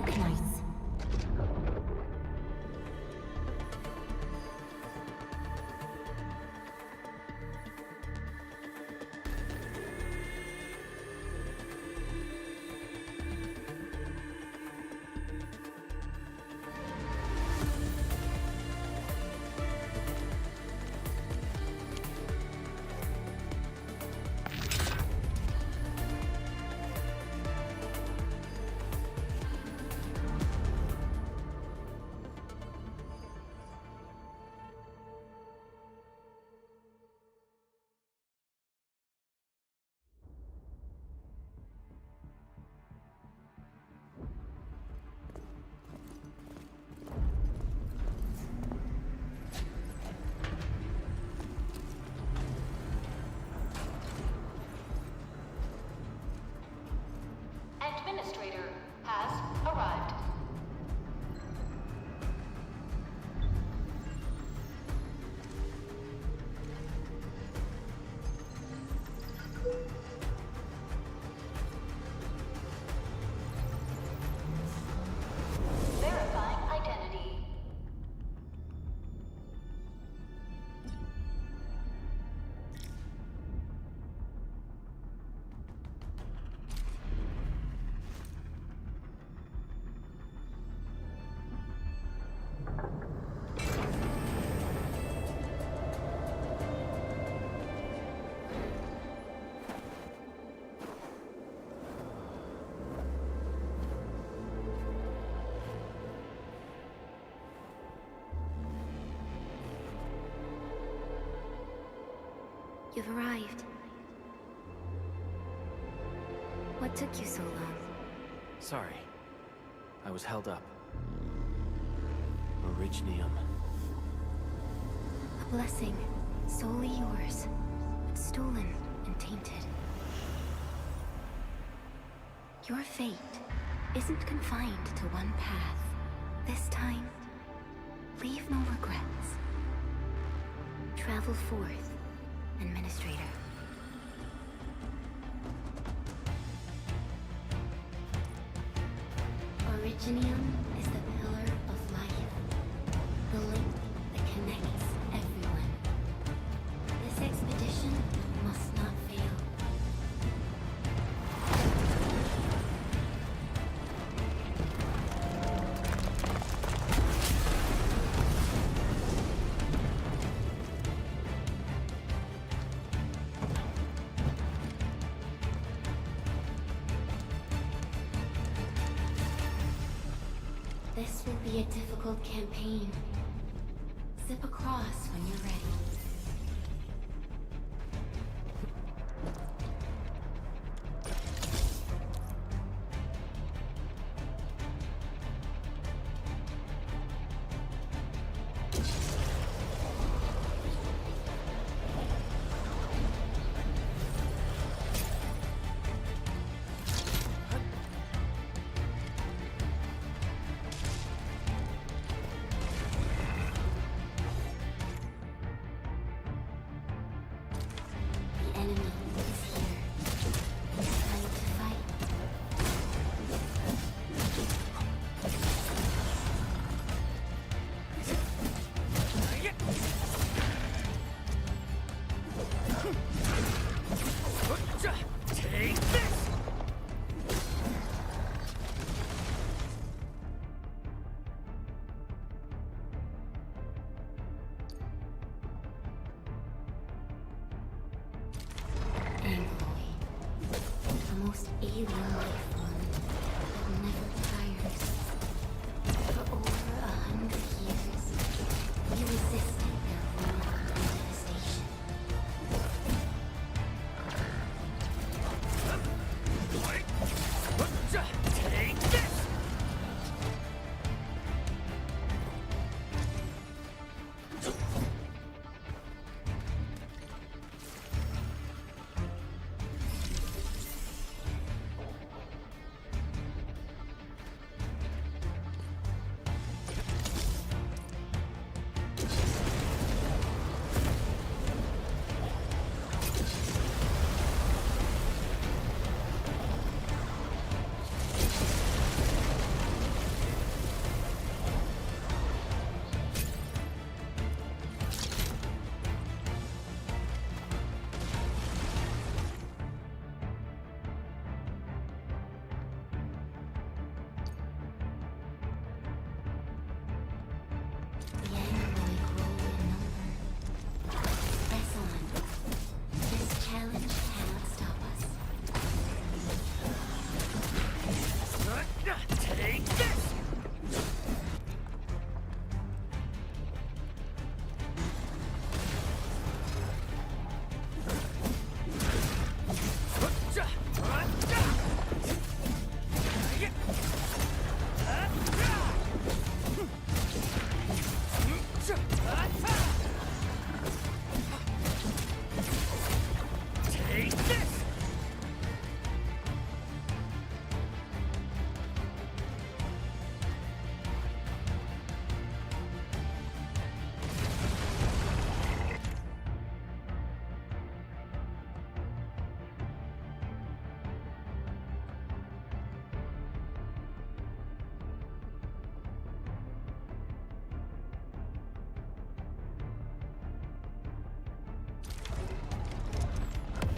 Arknights. Administrator has arrived. Verifying identity. You've arrived. What took you so long? Sorry. I was held up. Originium. A blessing, solely yours, but stolen and tainted. Your fate isn't confined to one path. This time, leave no regrets. Travel forth, Administrator. Originium is the pillar of life, the link that connects everyone. This expedition must not fail. This will be a difficult campaign. Zip across when you're ready. The enemy is here. It's time to fight. Take this! Angloid, the most alien life form that never tires. For over 100 years, you resisted their rule and devastation. Take this!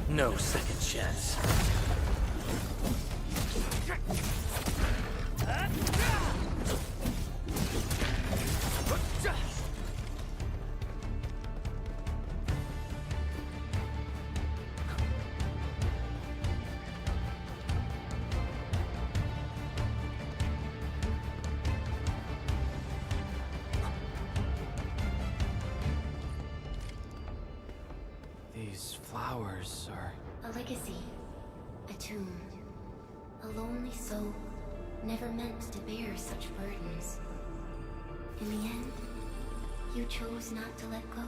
No second chance. These flowers are... A legacy. A tomb. A lonely soul, never meant to bear such burdens. In the end, you chose not to let go.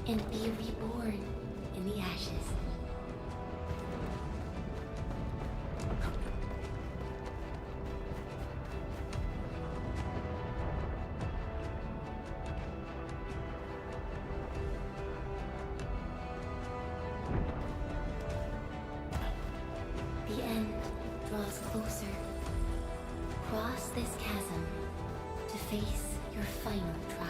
And be reborn in the ashes. The end draws closer. Cross this chasm to face your final trial.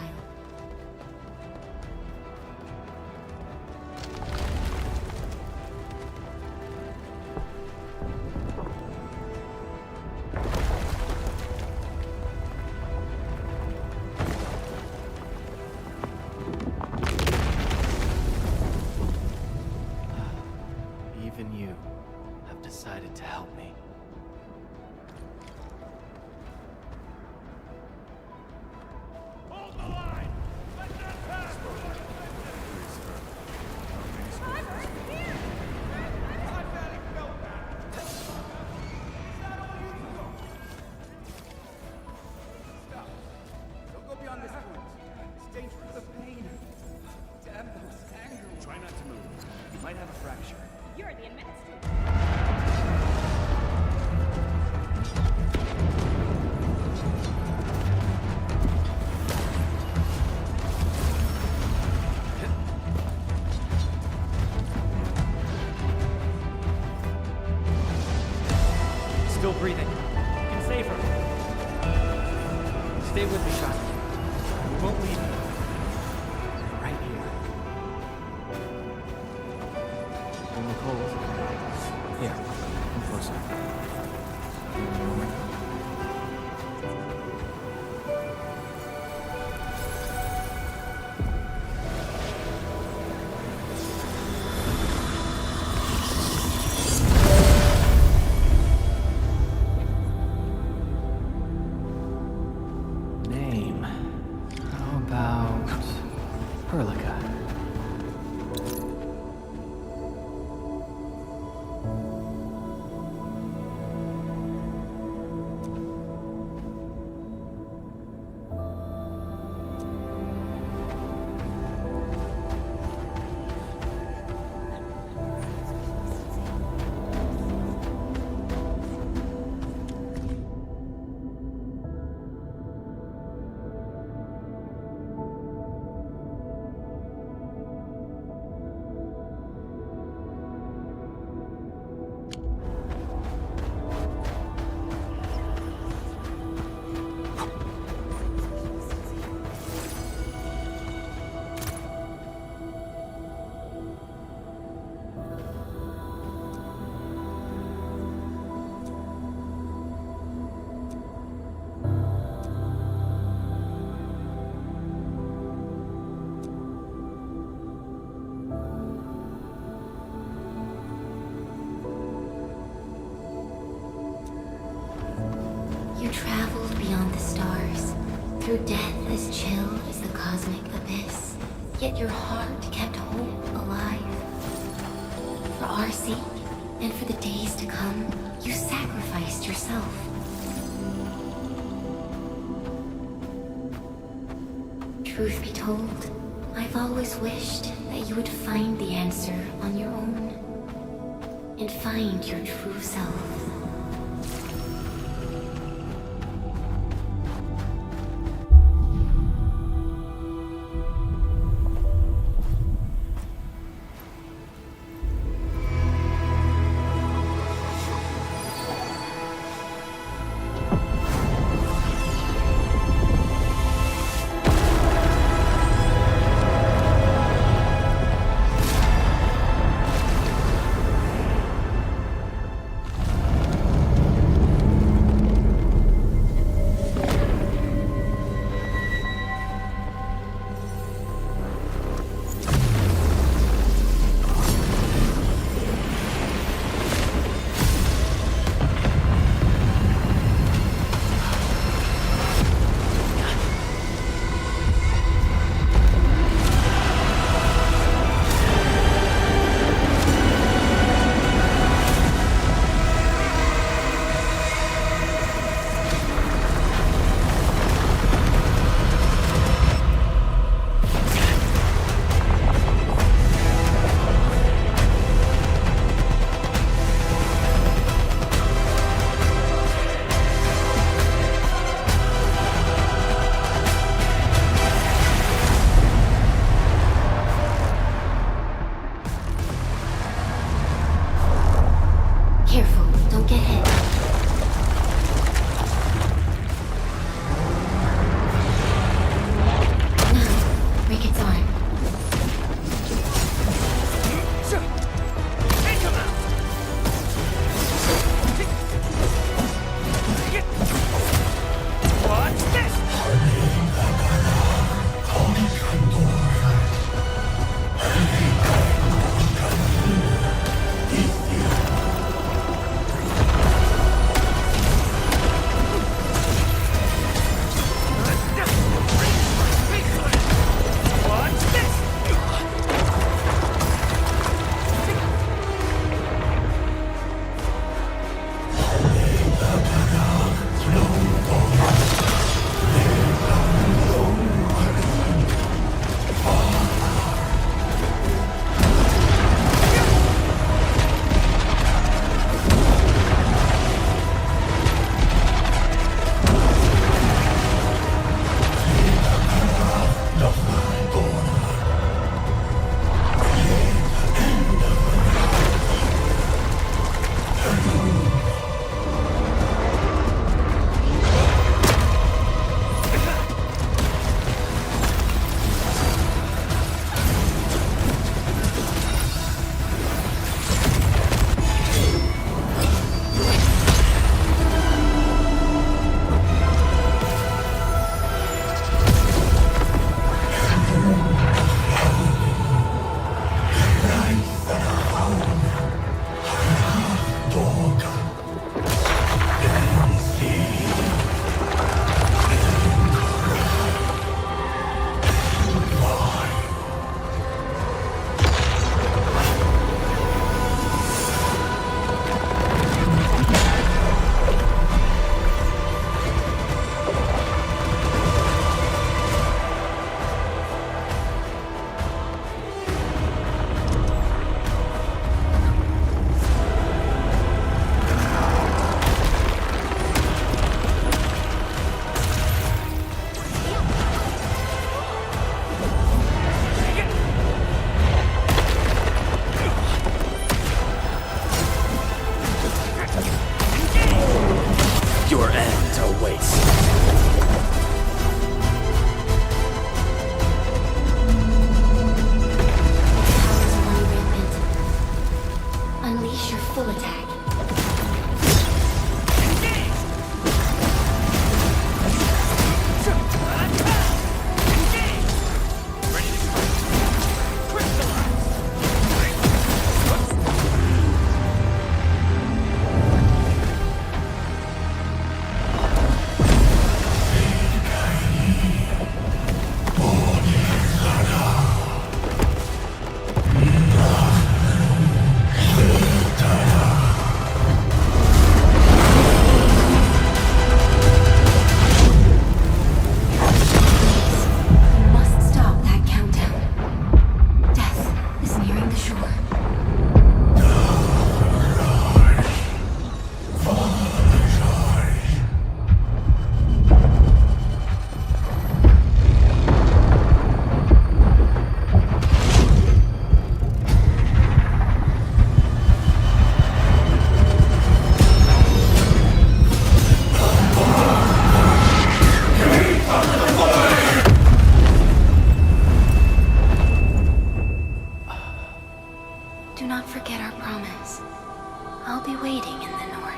Even you have decided to help me. Hold the line! Let that pass! Stop. Don't go beyond this point. It's dangerous. The pain. Damn those tangles. Try not to move. You might have a fracture. You're the administrator. Still breathing. You can save her. Stay with me, Shotty. We won't leave you. Right here. In the cold. Here, come closer. Name. How about Perlica? traveled beyond the stars, through death as chill as the cosmic abyss. Yet your heart kept hope alive. For our sake, and for the days to come, you sacrificed yourself. Truth be told, I've always wished that you would find the answer on your own, and find your true self. fighting in the north.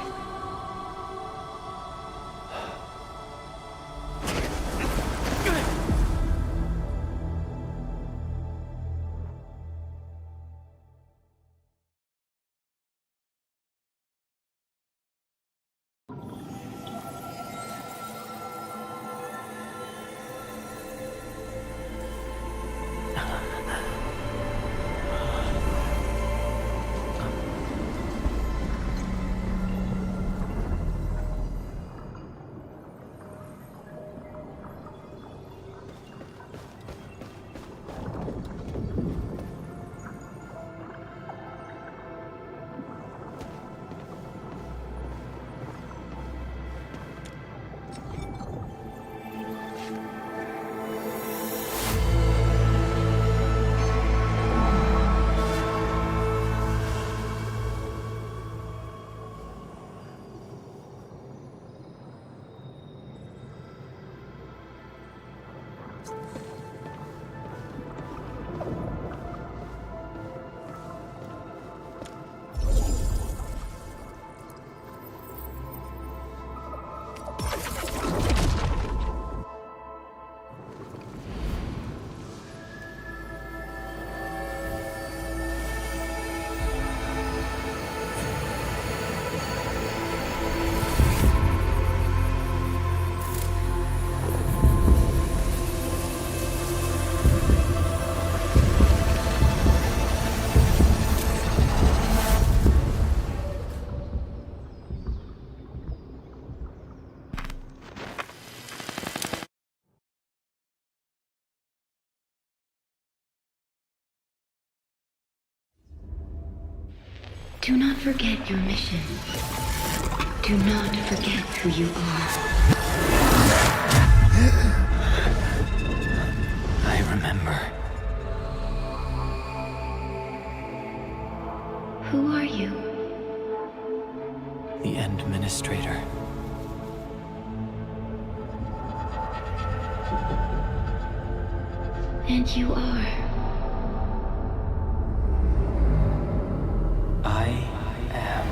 Do not forget your mission. Do not forget who you are. I remember. Who are you? The Administrator. And you are. I am.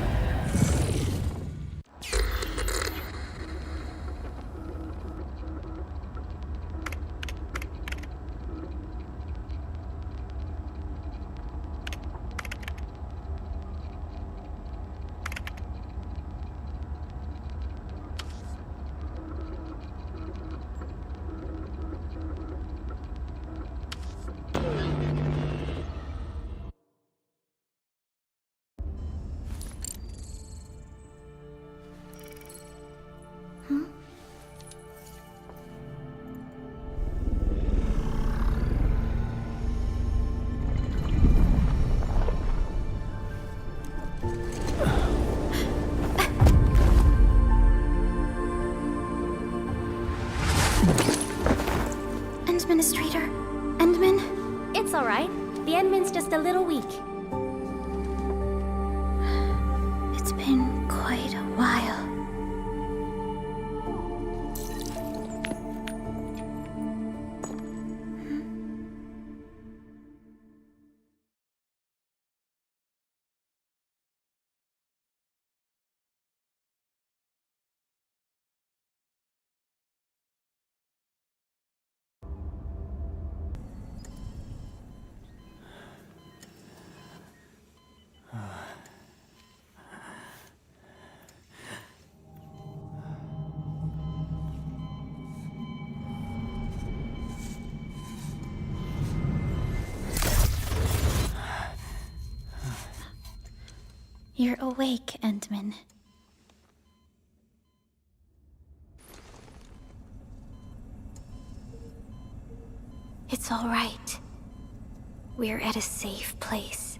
Administrator? Endman? It's alright. The Endman's just a little weak. It's been quite a while. You're awake, Endman. It's all right. We're at a safe place.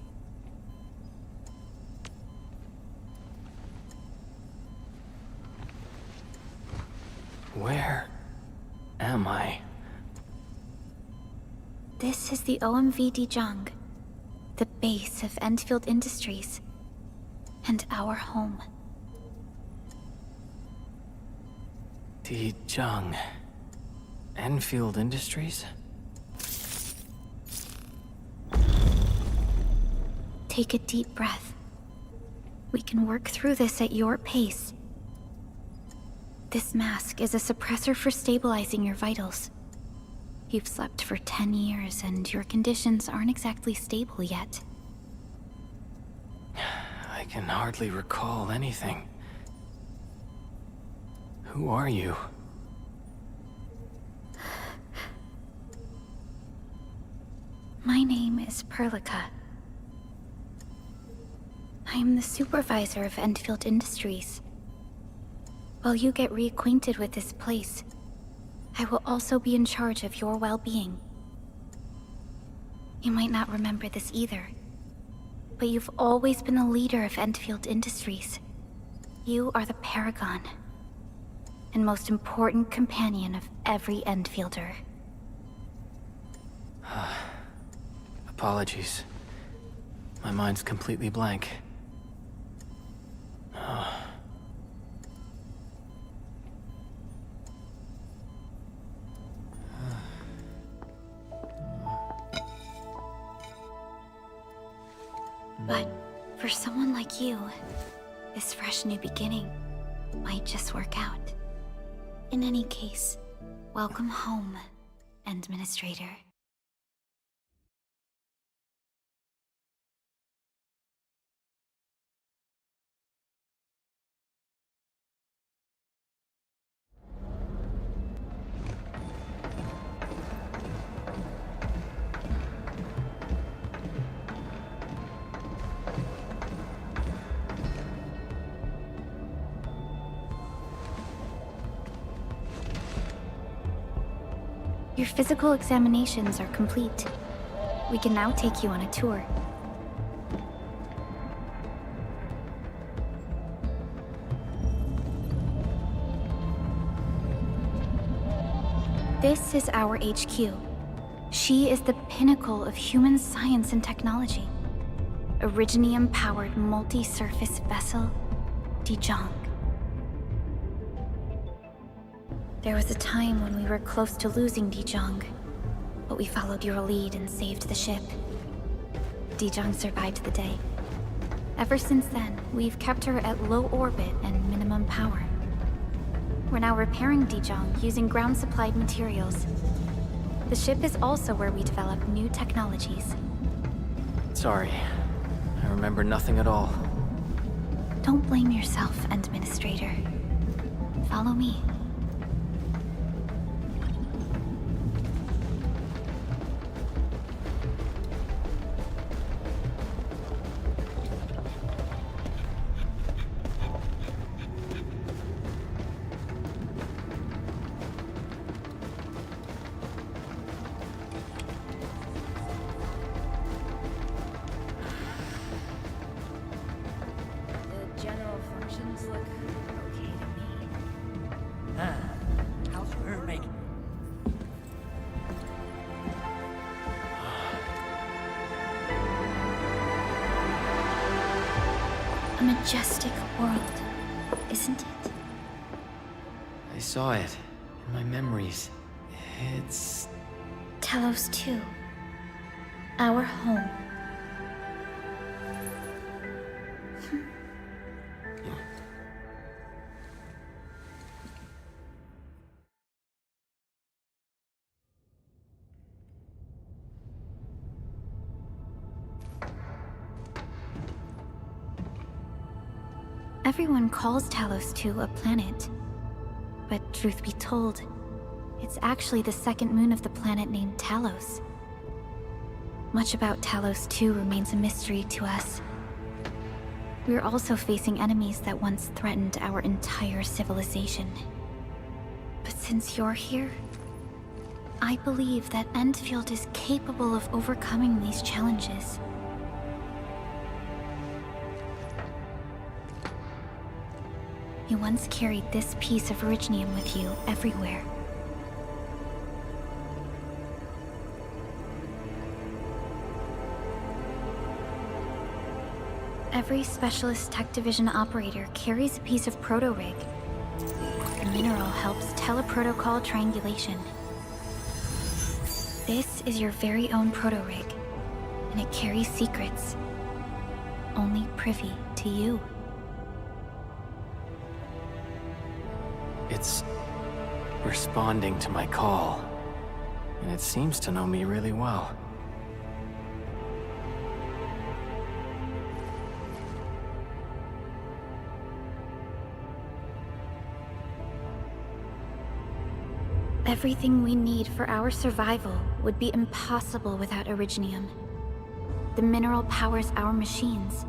Where am I? This is the OMV Dijong, the base of Endfield Industries, and our home. Dijong. Endfield Industries? Take a deep breath. We can work through this at your pace. This mask is a suppressor for stabilizing your vitals. You've slept for 10 years and your conditions aren't exactly stable yet. I can hardly recall anything. Who are you? My name is Perlica. I am the supervisor of Endfield Industries. While you get reacquainted with this place, I will also be in charge of your well-being. You might not remember this either, but you've always been the leader of Endfield Industries. You are the paragon, and most important companion of every Endfielder. Apologies. My mind's completely blank. But for someone like you, this fresh new beginning might just work out. In any case, welcome home, Administrator. Your physical examinations are complete. We can now take you on a tour. This is our HQ. She is the pinnacle of human science and technology. Originium-powered multi-surface vessel, Dijong. There was a time when we were close to losing Dijong, but we followed your lead and saved the ship. Dijong survived the day. Ever since then, we've kept her at low orbit and minimum power. We're now repairing Dijong using ground-supplied materials. The ship is also where we develop new technologies. Sorry. I remember nothing at all. Don't blame yourself, Administrator. Follow me. Look okay to me. How's her making? A majestic world, isn't it? I saw it in my memories. It's... Talos 2. Our home. Everyone calls Talos 2 a planet. But truth be told, it's actually the second moon of the planet named Talos. Much about Talos 2 remains a mystery to us. We're also facing enemies that once threatened our entire civilization. But since you're here, I believe that Endfield is capable of overcoming these challenges. You once carried this piece of Originium with you everywhere. Every Specialist Tech Division operator carries a piece of proto-rig. The mineral helps teleprotocol triangulation. This is your very own proto-rig, and it carries secrets only privy to you. It's responding to my call, and it seems to know me really well. Everything we need for our survival would be impossible without Originium. The mineral powers our machines,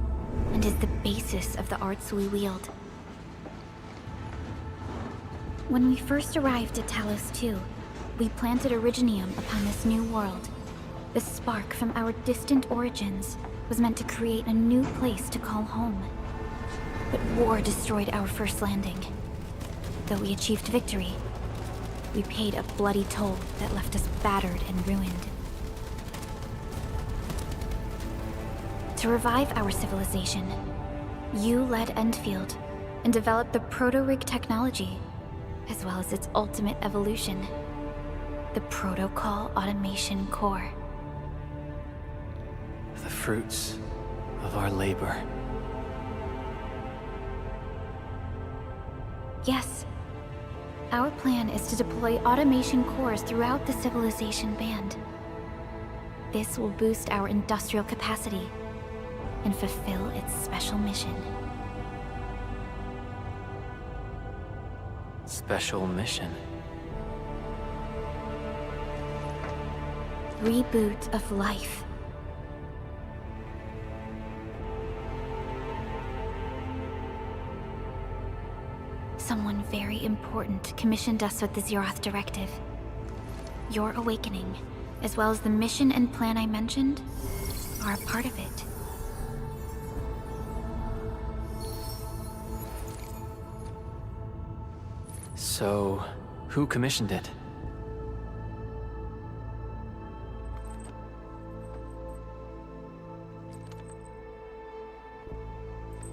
and is the basis of the arts we wield. When we first arrived at Talos 2, we planted Originium upon this new world. The spark from our distant origins was meant to create a new place to call home. But war destroyed our first landing. Though we achieved victory, we paid a bloody toll that left us battered and ruined. To revive our civilization, you led Endfield and developed the proto-rig technology, as well as its ultimate evolution, the Protocol Automation Core. The fruits of our labor. Yes. Our plan is to deploy automation cores throughout the civilization band. This will boost our industrial capacity and fulfill its special mission. Special mission? Reboot of life. Someone very important commissioned us with the Zeroth Directive. Your awakening, as well as the mission and plan I mentioned, are a part of it. So, who commissioned it?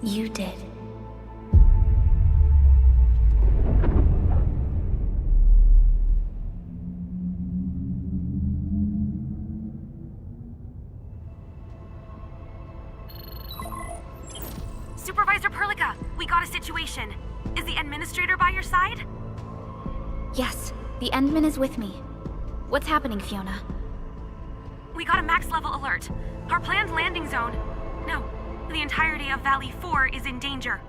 You did. Supervisor Perlica, we got a situation. Is the administrator by your side? Yes, the Endman is with me. What's happening, Fiona? We got a max level alert. Our planned landing zone... No, the entirety of Valley 4 is in danger.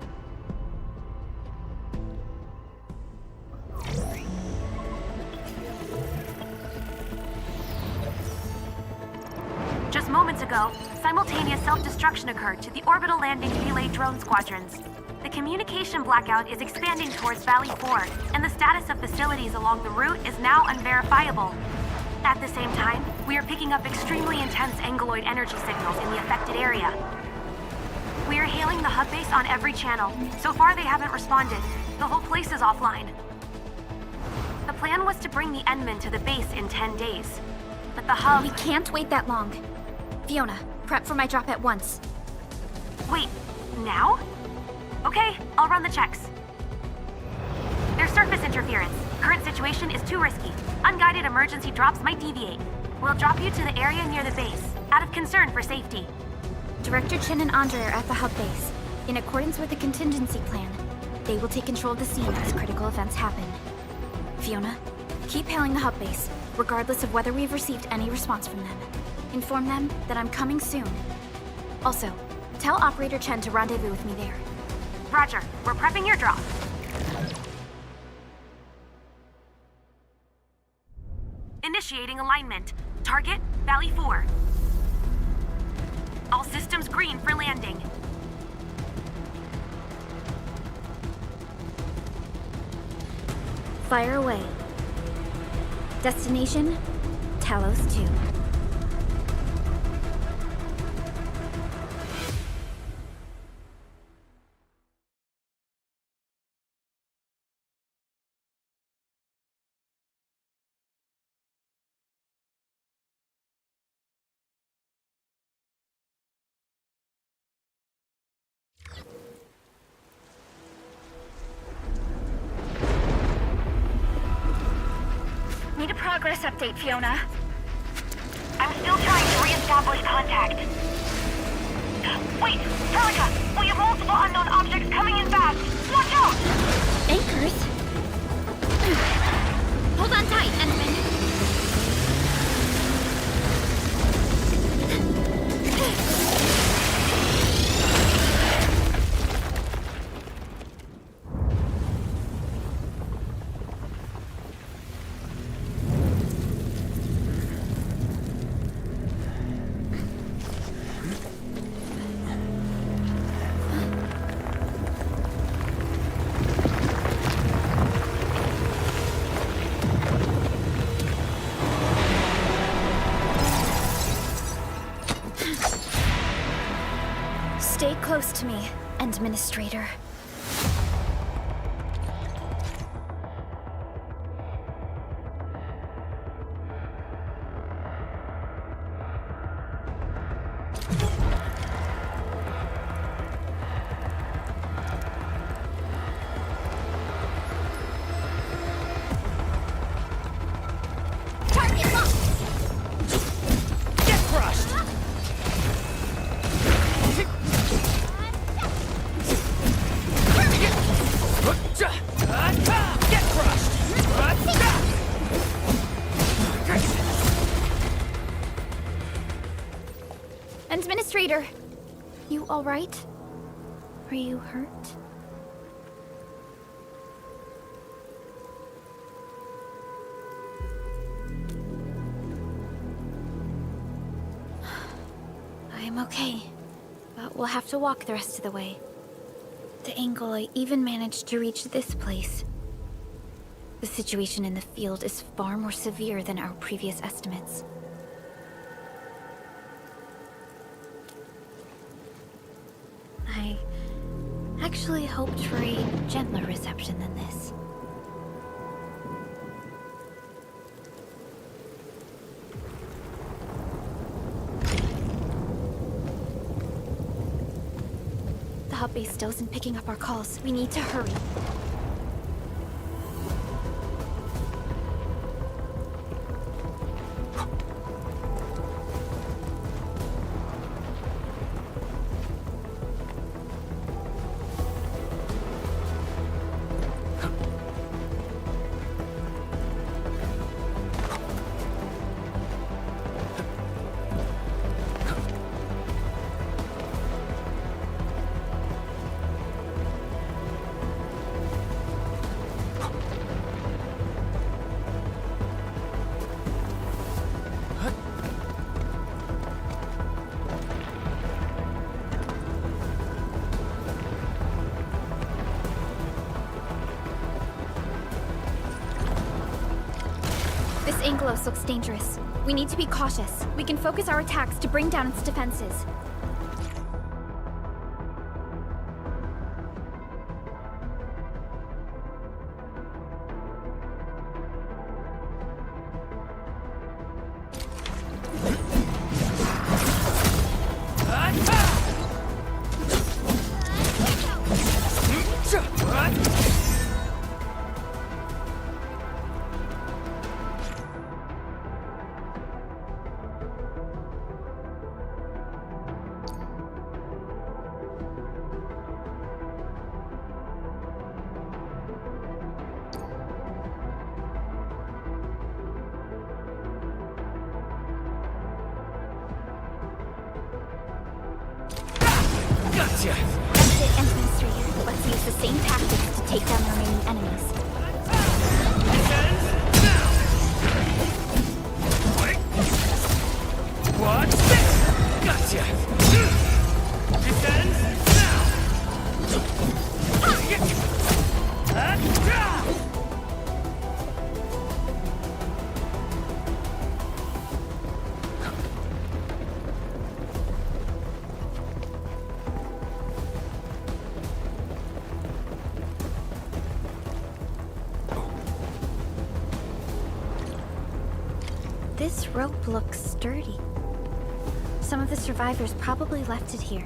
Just moments ago, simultaneous self-destruction occurred to the orbital landing relay drone squadrons. The communication blackout is expanding towards Valley 4, and the status of facilities along the route is now unverifiable. At the same time, we are picking up extremely intense angeloid energy signals in the affected area. We are hailing the hub base on every channel. So far, they haven't responded. The whole place is offline. The plan was to bring the Endman to the base in 10 days. But the hub... We can't wait that long. Fiona, prep for my drop at once. Wait, now? Okay, I'll run the checks. There's surface interference. Current situation is too risky. Unguided emergency drops might deviate. We'll drop you to the area near the base, out of concern for safety. Director Chen and Andre are at the hub base. In accordance with the contingency plan, they will take control of the scene as critical events happen. Fiona, keep hailing the hub base, regardless of whether we've received any response from them. Inform them that I'm coming soon. Also, tell Operator Chen to rendezvous with me there. Roger, we're prepping your drop. Initiating alignment. Target, Valley 4. All systems green for landing. Fire away. Destination, Talos 2. Need a progress update, Fiona. I'm still trying to re-establish contact. Wait, Perlica! We have multiple unknown objects coming in fast! Watch out! Anchors? close to me, Administrator. Target locked! Get crushed! Get crushed! Administrator, you all right? Are you hurt? I'm okay, but we'll have to walk the rest of the way. The angle I even managed to reach this place. The situation in the field is far more severe than our previous estimates. I actually hoped for a gentler reception than this. The hub base still isn't picking up our calls. We need to hurry. This Angelos looks dangerous. We need to be cautious. We can focus our attacks to bring down its defenses. Gotcha! That's it, Administrator. Let's use the same tactics to take down the remaining enemies. What's this? Gotcha! Descends now! This rope looks sturdy. Some of the survivors probably left it here.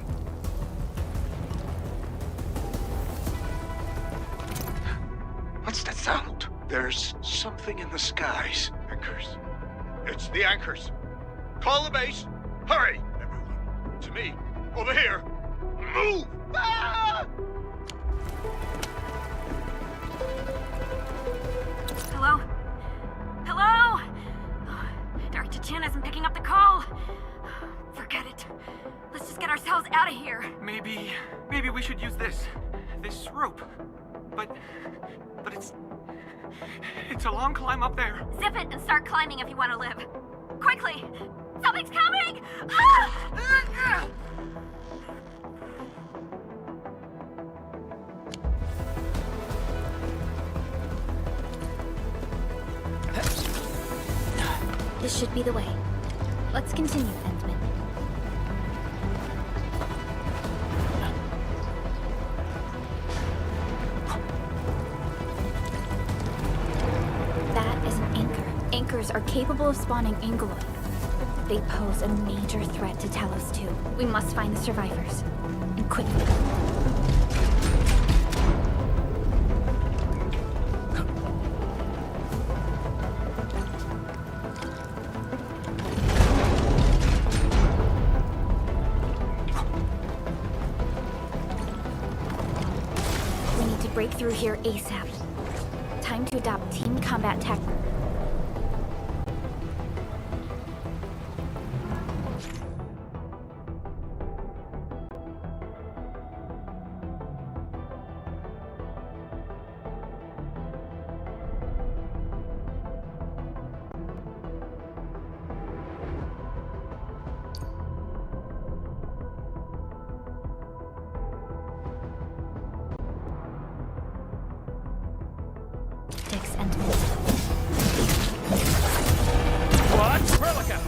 What's that sound? There's something in the skies. Anchors. It's the anchors. Call the base. Hurry, everyone. To me. Over here. Move! Ah! Hello? Hello? Director Chan isn't picking up the call. Forget it. Let's just get ourselves out of here. Maybe we should use this rope. But it's a long climb up there. Zip it and start climbing if you want to live. Quickly! Something's coming! Ah! This should be the way. Let's continue, Endman. anchors are capable of spawning Angoloid. They pose a major threat to Talos too. We must find the survivors. And quickly. We need to break through here ASAP. Time to adopt team combat tactics. And What? Relica!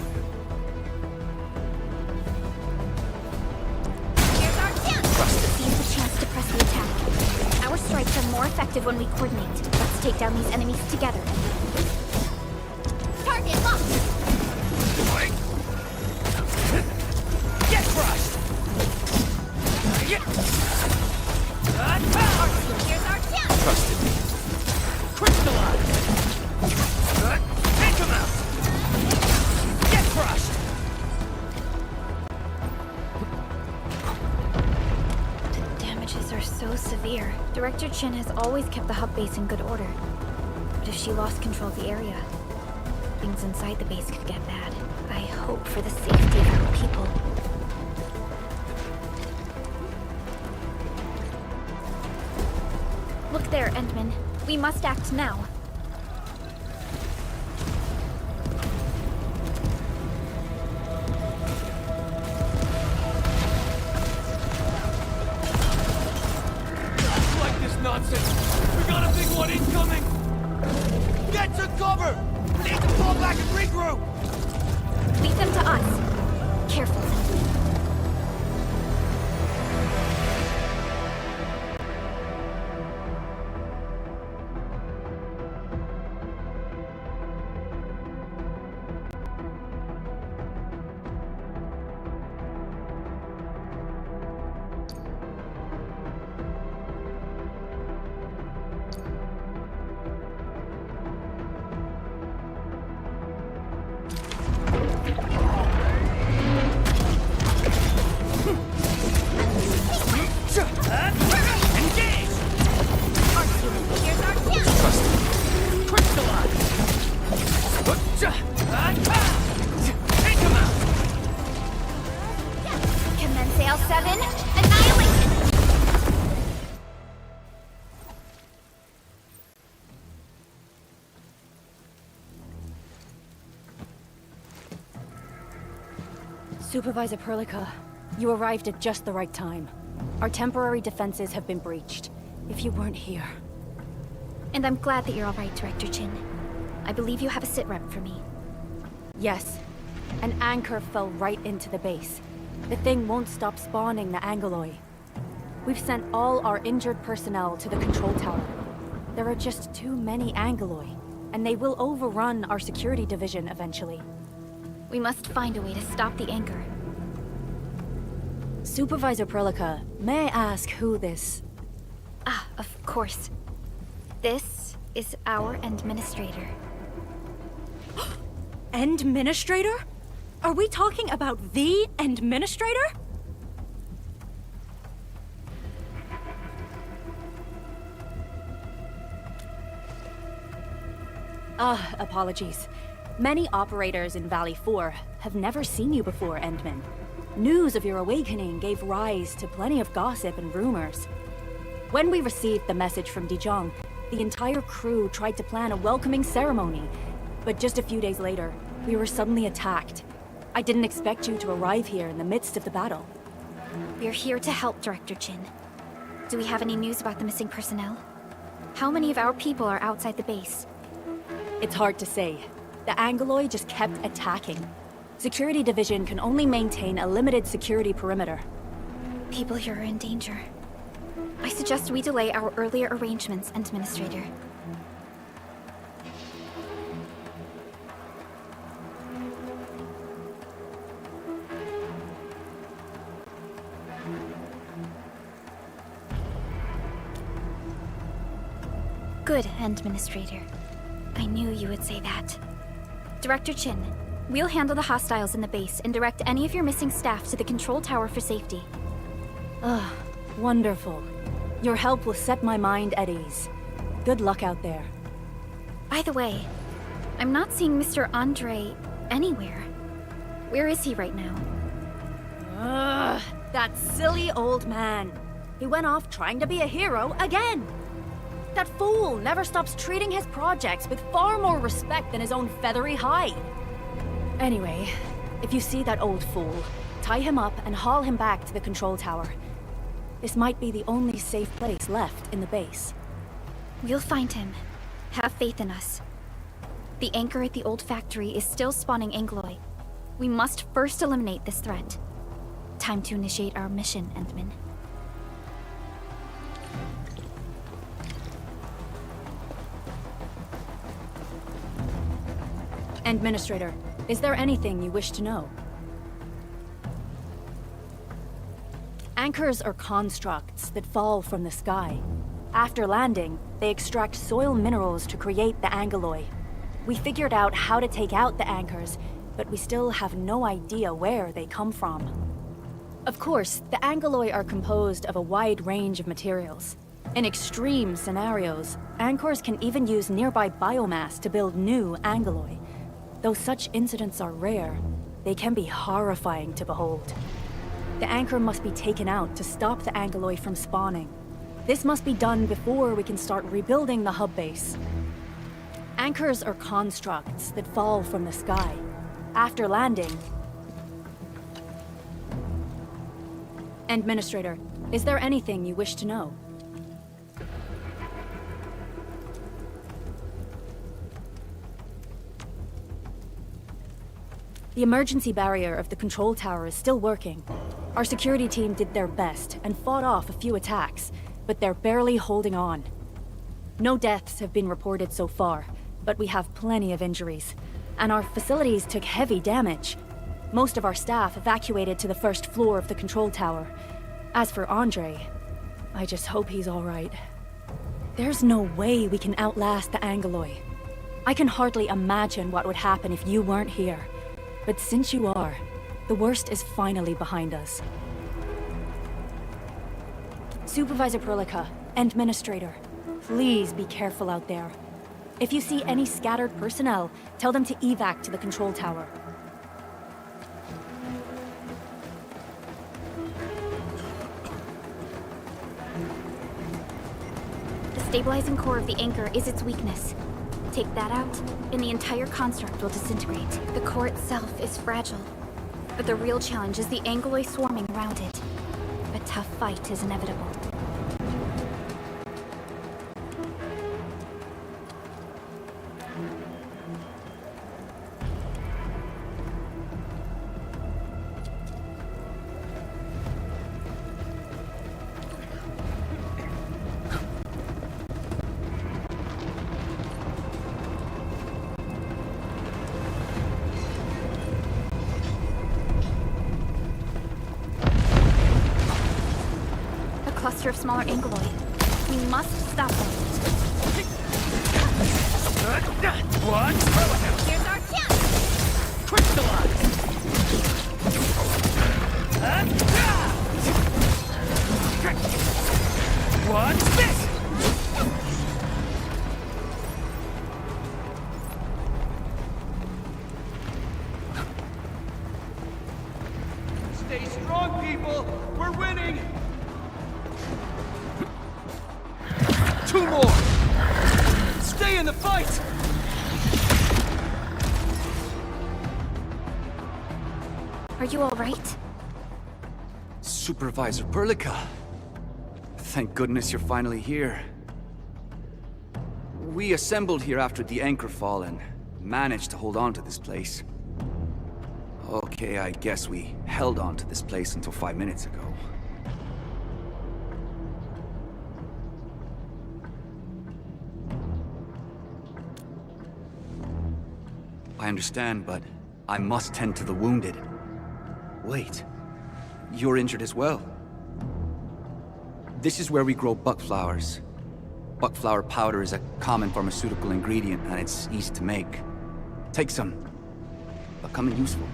here's our chance! Seize the chance to press the attack. Our strikes are more effective when we coordinate. Let's take down these enemies together. Target locked! Wait. Get crushed! Here's our chance! Trusted me. Crystallize! Take him out! Get crushed! The damages are so severe. Director Chin has always kept the hub base in good order. But if she lost control of the area, things inside the base could get bad. I hope for the safety of our people. Look there, Endman. We must act now. Like this nonsense! We got a big one incoming! Get to cover! We need to fall back and regroup! Lead them to us. Careful. Supervisor Perlica, you arrived at just the right time. Our temporary defenses have been breached. If you weren't here... And I'm glad that you're all right, Director Chin. I believe you have a sit-rep for me. Yes. An anchor fell right into the base. The thing won't stop spawning the Angoloi. We've sent all our injured personnel to the control tower. There are just too many Angoloi, and they will overrun our security division eventually. We must find a way to stop the anchor. Supervisor Perlica, may I ask who this... Ah, of course. This is our administrator. Administrator? Are we talking about the administrator? Apologies. Many operators in Valley 4 have never seen you before, Endman. News of your awakening gave rise to plenty of gossip and rumors. When we received the message from Dijon, the entire crew tried to plan a welcoming ceremony, but just a few days later, we were suddenly attacked. I didn't expect you to arrive here in the midst of the battle. We're here to help, Director Chin. Do we have any news about the missing personnel? How many of our people are outside the base? It's hard to say. The Angoloi just kept attacking. Security Division can only maintain a limited security perimeter. People here are in danger. I suggest we delay our earlier arrangements, Administrator. Good, Administrator. I knew you would say that. Director Chin, we'll handle the hostiles in the base and direct any of your missing staff to the control tower for safety. Ugh, wonderful. Your help will set my mind at ease. Good luck out there. By the way, I'm not seeing Mr. Andre anywhere. Where is he right now? Ugh, that silly old man. He went off trying to be a hero again. That fool never stops treating his projects with far more respect than his own feathery hide. Anyway, if you see that old fool, tie him up and haul him back to the control tower. This might be the only safe place left in the base. We'll find him. Have faith in us. The anchor at the old factory is still spawning Angloy. We must first eliminate this threat. Time to initiate our mission, Endman. Administrator, is there anything you wish to know? Anchors are constructs that fall from the sky. After landing, they extract soil minerals to create the Angloy. We figured out how to take out the anchors, but we still have no idea where they come from. Of course, the Angloy are composed of a wide range of materials. In extreme scenarios, anchors can even use nearby biomass to build new Angloy. Though such incidents are rare, they can be horrifying to behold. The anchor must be taken out to stop the Angloy from spawning. This must be done before we can start rebuilding the hub base. Anchors are constructs that fall from the sky. After landing... Administrator, is there anything you wish to know? The emergency barrier of the control tower is still working. Our security team did their best and fought off a few attacks, but they're barely holding on. No deaths have been reported so far, but we have plenty of injuries, and our facilities took heavy damage. Most of our staff evacuated to the first floor of the control tower. As for Andre, I just hope he's all right. There's no way we can outlast the Angloy. I can hardly imagine what would happen if you weren't here. But since you are, the worst is finally behind us. Supervisor Perlica, Administrator, please be careful out there. If you see any scattered personnel, tell them to evac to the control tower. The stabilizing core of the anchor is its weakness. Take that out, and the entire construct will disintegrate. The core itself is fragile, but the real challenge is the Angloy swarming around it. A tough fight is inevitable. Cluster of smaller Angloy. We must stop them. What? Here's our chance! Crystallize! What's this? Stay strong, people! We're winning! 2 more! Stay in the fight! Are you all right? Supervisor Perlica. Thank goodness you're finally here. We assembled here after the anchor fall and managed to hold on to this place. Okay, I guess we held on to this place until 5 minutes ago. I understand, but I must tend to the wounded. Wait, you're injured as well. This is where we grow buck flowers. Buckflower powder is a common pharmaceutical ingredient, and it's easy to make. Take some. They'll come in useful.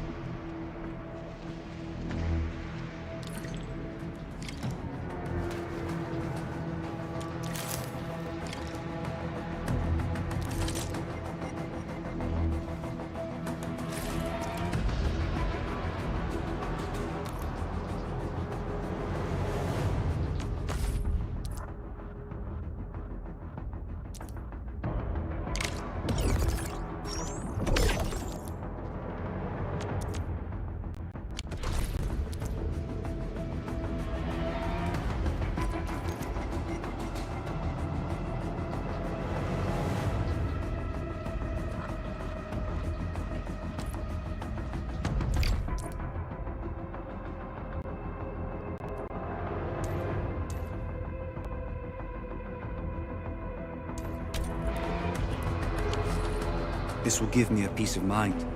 This will give me a peace of mind.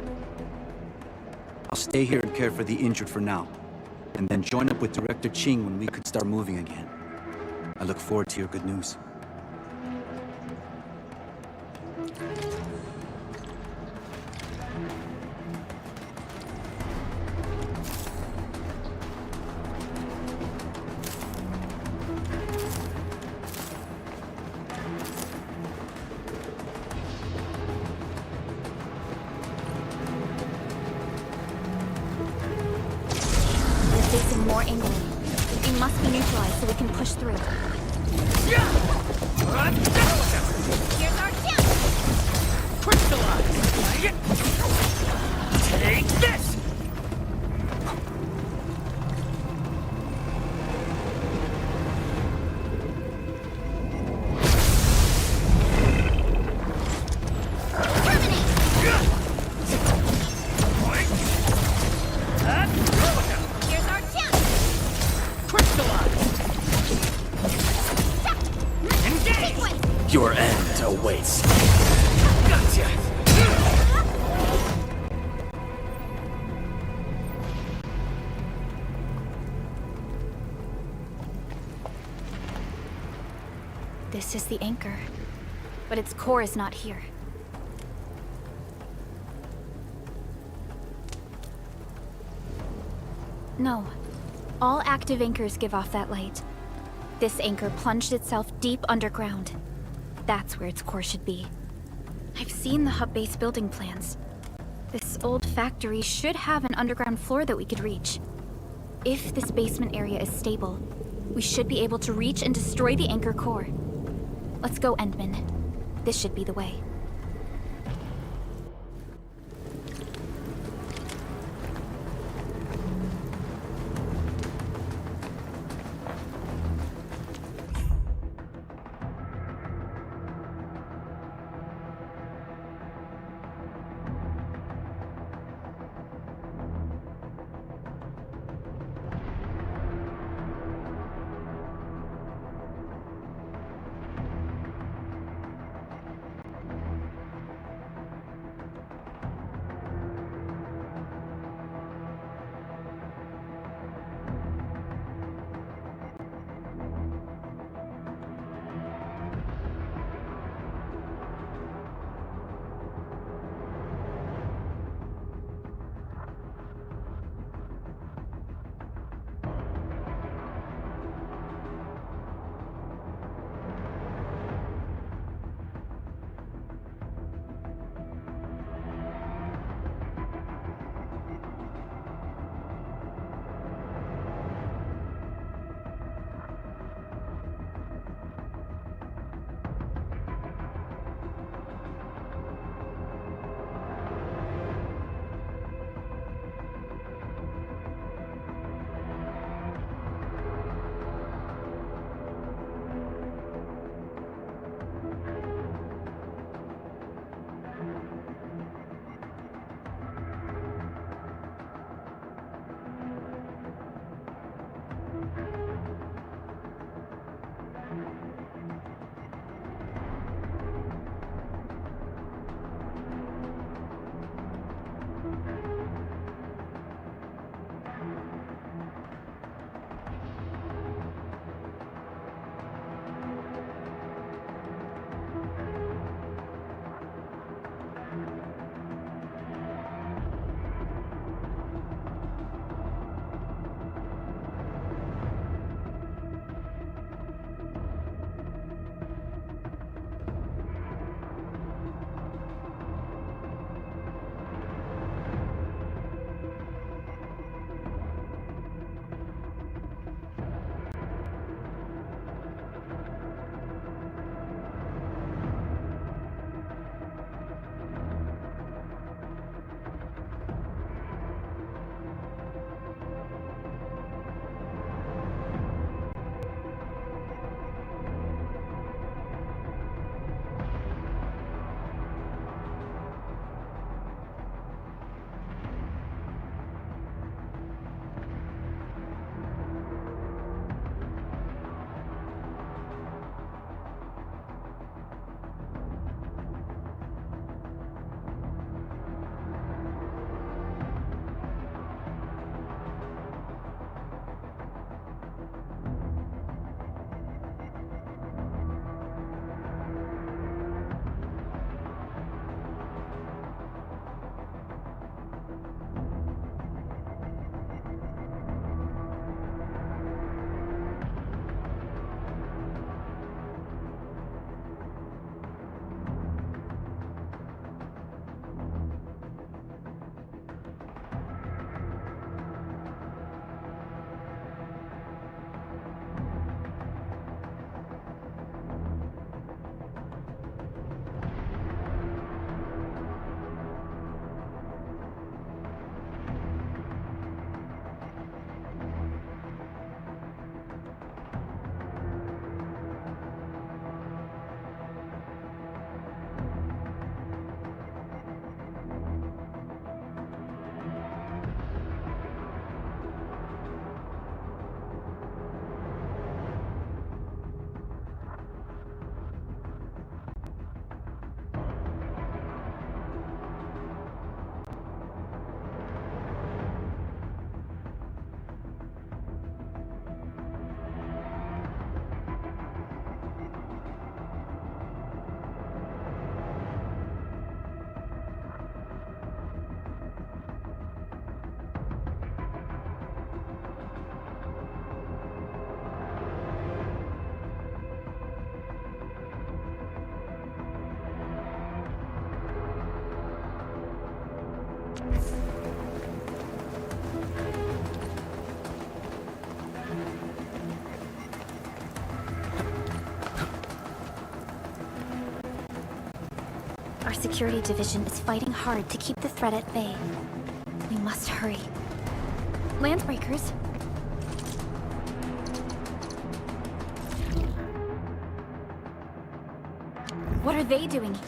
I'll stay here and care for the injured for now, and then join up with Director Ching when we could start moving again. I look forward to your good news. Facing more angling. It must be neutralized so we can push through. Here's our chance! Crystallize! Take this! Your end awaits. Gotcha! This is the anchor, but its core is not here. No. All active anchors give off that light. This anchor plunged itself deep underground. That's where its core should be. I've seen the hub base building plans. This old factory should have an underground floor that we could reach. If this basement area is stable, we should be able to reach and destroy the anchor core. Let's go, Endman. This should be the way. Our security division is fighting hard to keep the threat at bay. We must hurry. Landbreakers? What are they doing?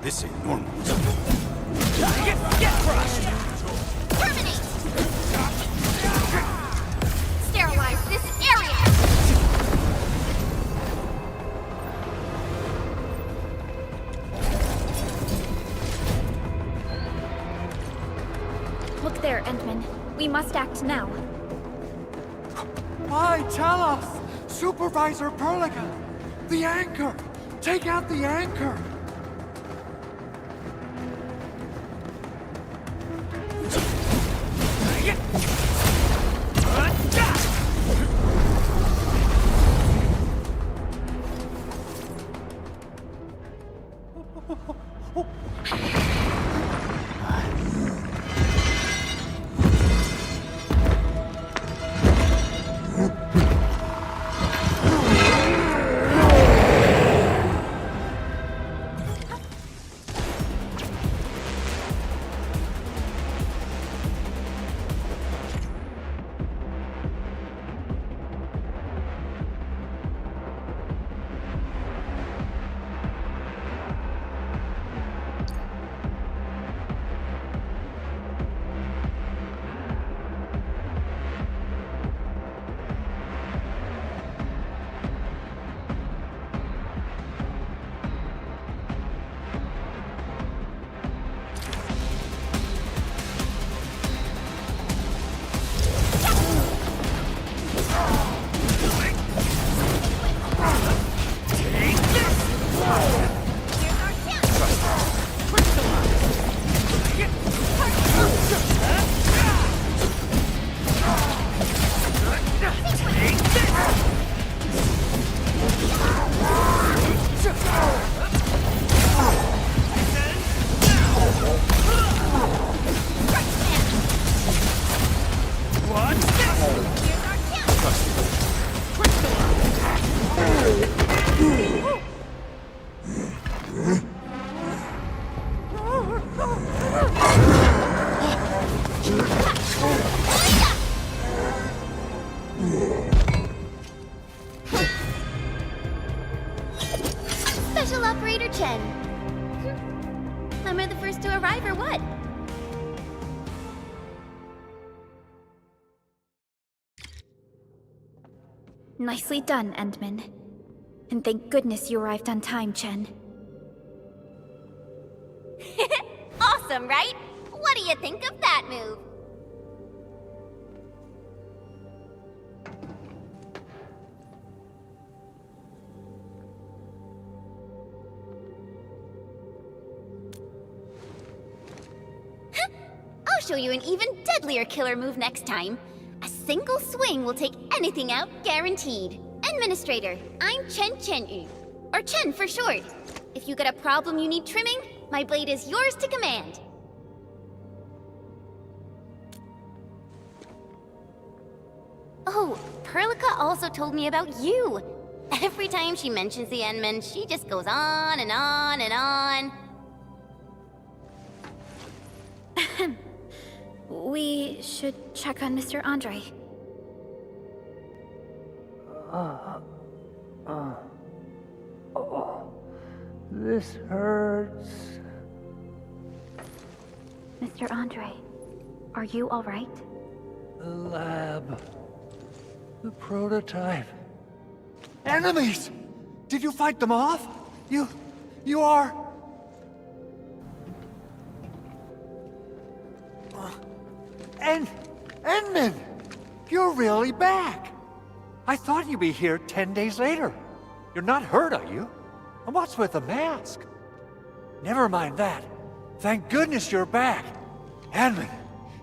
This ain't normal. Get crushed! Terminate! Sterilize this area! Look there, Endman. We must act now. Why, tell us! Supervisor Perlica! The anchor! Take out the anchor! Operator Chen. Am I the first to arrive or what? Nicely done, Endman. And thank goodness you arrived on time, Chen. Awesome, right? What do you think of that move? I'll show you an even deadlier killer move next time. A single swing will take anything out, guaranteed. Administrator, I'm Chen, or Chen for short. If you got a problem you need trimming, my blade is yours to command. Oh, Perlica also told me about you. Every time she mentions the Endman, she just goes on and on and on. We should check on Mr. Andre. This hurts. Mr. Andre, are you all right? The lab. The prototype. Enemies! Did you fight them off? You are... Endman! You're really back! I thought you'd be here 10 days later. You're not hurt, are you? And what's with the mask? Never mind that. Thank goodness you're back. Endman,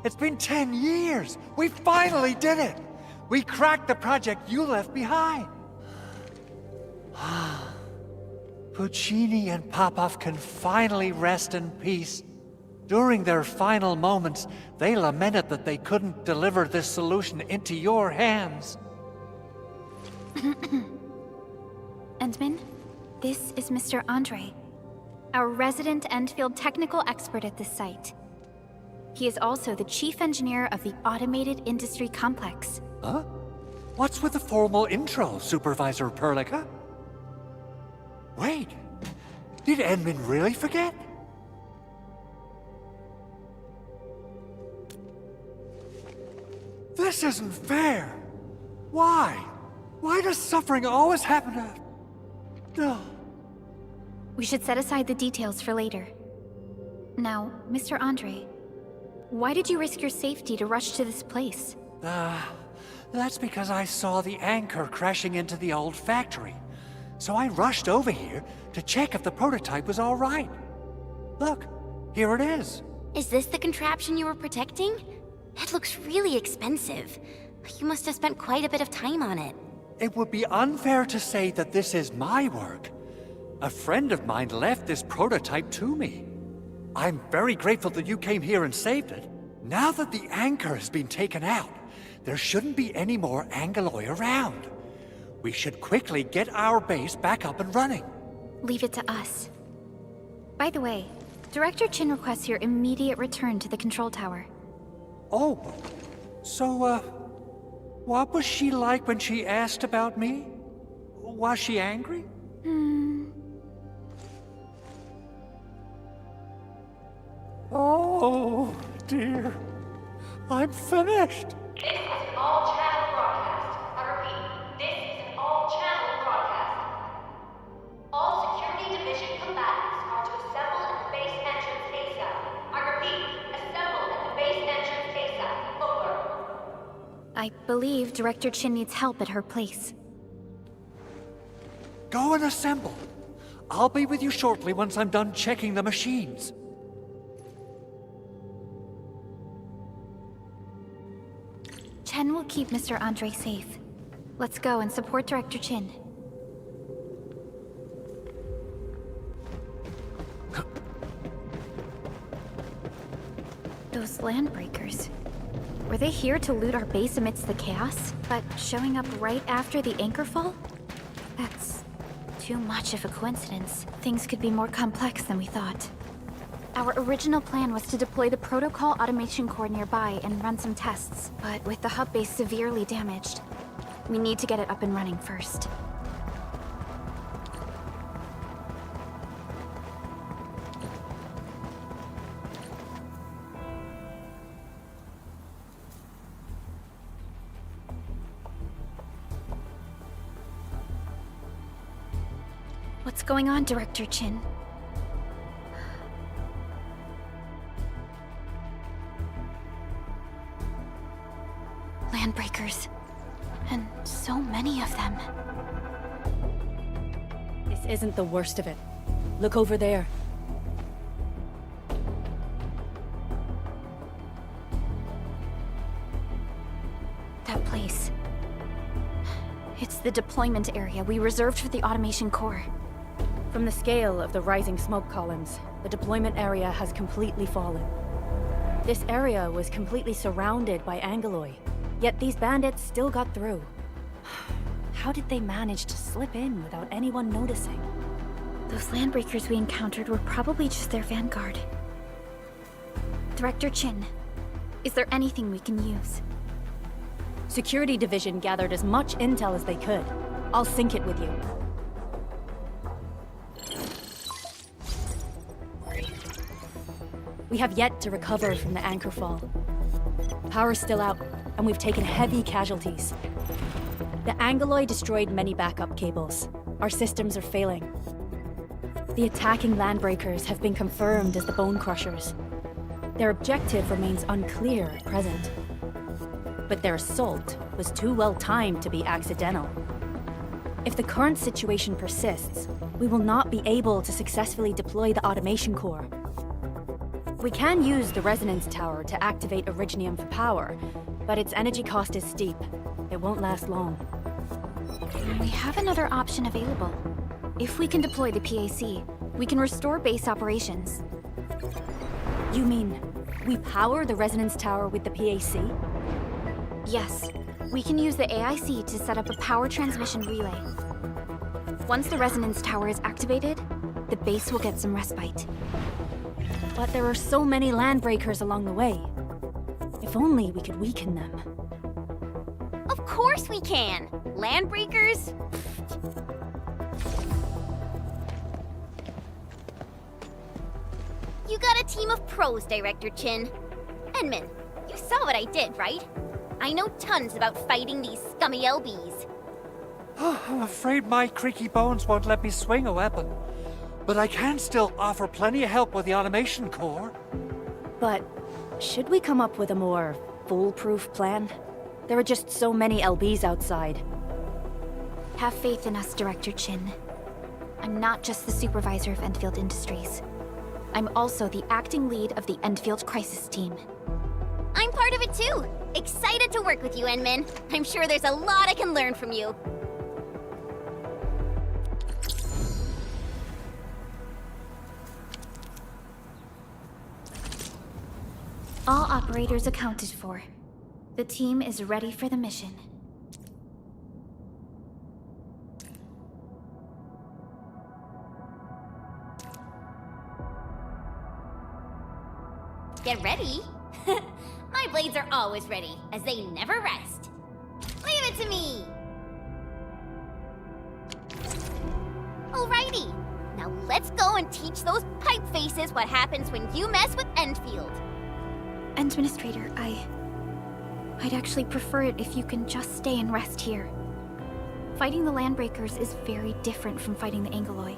it's been 10 years. We finally did it. We cracked the project you left behind. Puccini and Popov can finally rest in peace. During their final moments, they lamented that they couldn't deliver this solution into your hands. Endman, this is Mr. Andre, our resident Endfield technical expert at this site. He is also the chief engineer of the Automated Industry Complex. Huh? What's with the formal intro, Supervisor Perlica? Wait, did Endman really forget? This isn't fair. Why? Why does suffering always happen to... No. We should set aside the details for later. Now, Mr. Andre, why did you risk your safety to rush to this place? That's because I saw the anchor crashing into the old factory. So I rushed over here to check if the prototype was all right. Look, here it is. Is this the contraption you were protecting? It looks really expensive. You must have spent quite a bit of time on it. It would be unfair to say that this is my work. A friend of mine left this prototype to me. I'm very grateful that you came here and saved it. Now that the anchor has been taken out, there shouldn't be any more Angeloi around. We should quickly get our base back up and running. Leave it to us. By the way, Director Chin requests your immediate return to the control tower. Oh, so, what was she like when she asked about me? Was she angry? Oh, dear. I'm finished. This is an all-channel broadcast. I repeat, this is an all-channel broadcast. All security division combatants are to assemble at the base entrance ASAP. I repeat, assemble at the base entrance ASAP. Over. I believe Director Chin needs help at her place. Go and assemble. I'll be with you shortly once I'm done checking the machines. Chen will keep Mr. Andre safe. Let's go and support Director Chin. Those landbreakers. Were they here to loot our base amidst the chaos? But showing up right after the anchor fall? That's too much of a coincidence. Things could be more complex than we thought. Our original plan was to deploy the protocol automation core nearby and run some tests, but with the hub base severely damaged, we need to get it up and running first. What's going on, Director Chin? Landbreakers. And so many of them. This isn't the worst of it. Look over there. That place. It's the deployment area we reserved for the automation core. From the scale of the rising smoke columns, the deployment area has completely fallen. This area was completely surrounded by Angeloi, yet these bandits still got through. How did they manage to slip in without anyone noticing? Those landbreakers we encountered were probably just their vanguard. Director Chin, is there anything we can use? Security Division gathered as much intel as they could. I'll sync it with you. We have yet to recover from the anchor fall. Power's still out, and we've taken heavy casualties. The Angeloi destroyed many backup cables. Our systems are failing. The attacking landbreakers have been confirmed as the Bone Crushers. Their objective remains unclear at present. But their assault was too well timed to be accidental. If the current situation persists, we will not be able to successfully deploy the automation core. We can use the resonance tower to activate Originium for power, but its energy cost is steep. It won't last long. We have another option available. If we can deploy the PAC, we can restore base operations. You mean, we power the resonance tower with the PAC? Yes. We can use the AIC to set up a power transmission relay. Once the resonance tower is activated, the base will get some respite. But there are so many landbreakers along the way. If only we could weaken them. Of course we can! Landbreakers? You got a team of pros, Director Chin. Edmund, you saw what I did, right? I know tons about fighting these scummy LBs. I'm afraid my creaky bones won't let me swing a weapon. But I can still offer plenty of help with the automation core. But should we come up with a more foolproof plan? There are just so many LBs outside. Have faith in us, Director Chin. I'm not just the supervisor of Endfield Industries. I'm also the acting lead of the Endfield Crisis Team. I'm part of it too! Excited to work with you, Enmin. I'm sure there's a lot I can learn from you. All operators accounted for. The team is ready for the mission. Get ready? My blades are always ready, as they never rest. Leave it to me! Alrighty, now let's go and teach those pipe faces what happens when you mess with Endfield. Administrator, I'd actually prefer it if you can just stay and rest here. Fighting the Landbreakers is very different from fighting the Angeloi.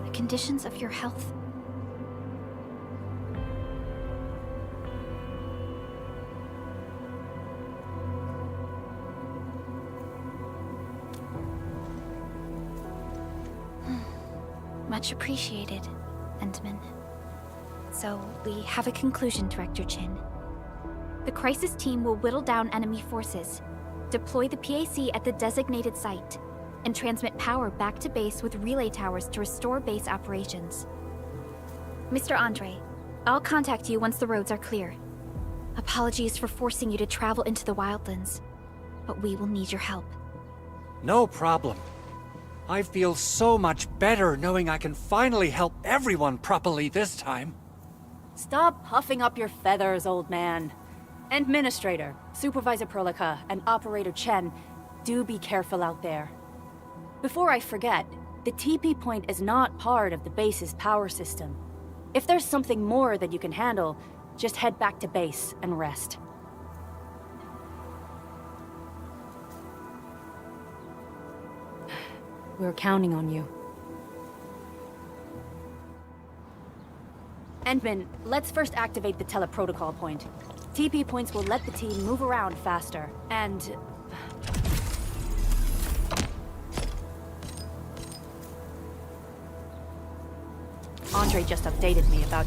The conditions of your health... Much appreciated, Endman. So, we have a conclusion, Director Chin. The Crisis Team will whittle down enemy forces, deploy the PAC at the designated site, and transmit power back to base with relay towers to restore base operations. Mr. Andre, I'll contact you once the roads are clear. Apologies for forcing you to travel into the wildlands, but we will need your help. No problem. I feel so much better knowing I can finally help everyone properly this time. Stop puffing up your feathers, old man. Administrator, Supervisor Prolica, and Operator Chen, do be careful out there. Before I forget, the TP point is not part of the base's power system. If there's something more that you can handle, just head back to base and rest. We're counting on you. Endman, let's first activate the teleprotocol point. TP points will let the team move around faster, and... Andre just updated me about...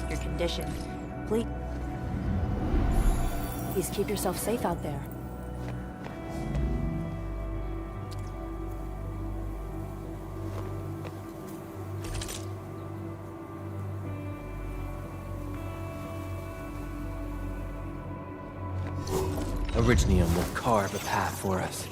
your condition. Please keep yourself safe out there. Originium will carve a path for us.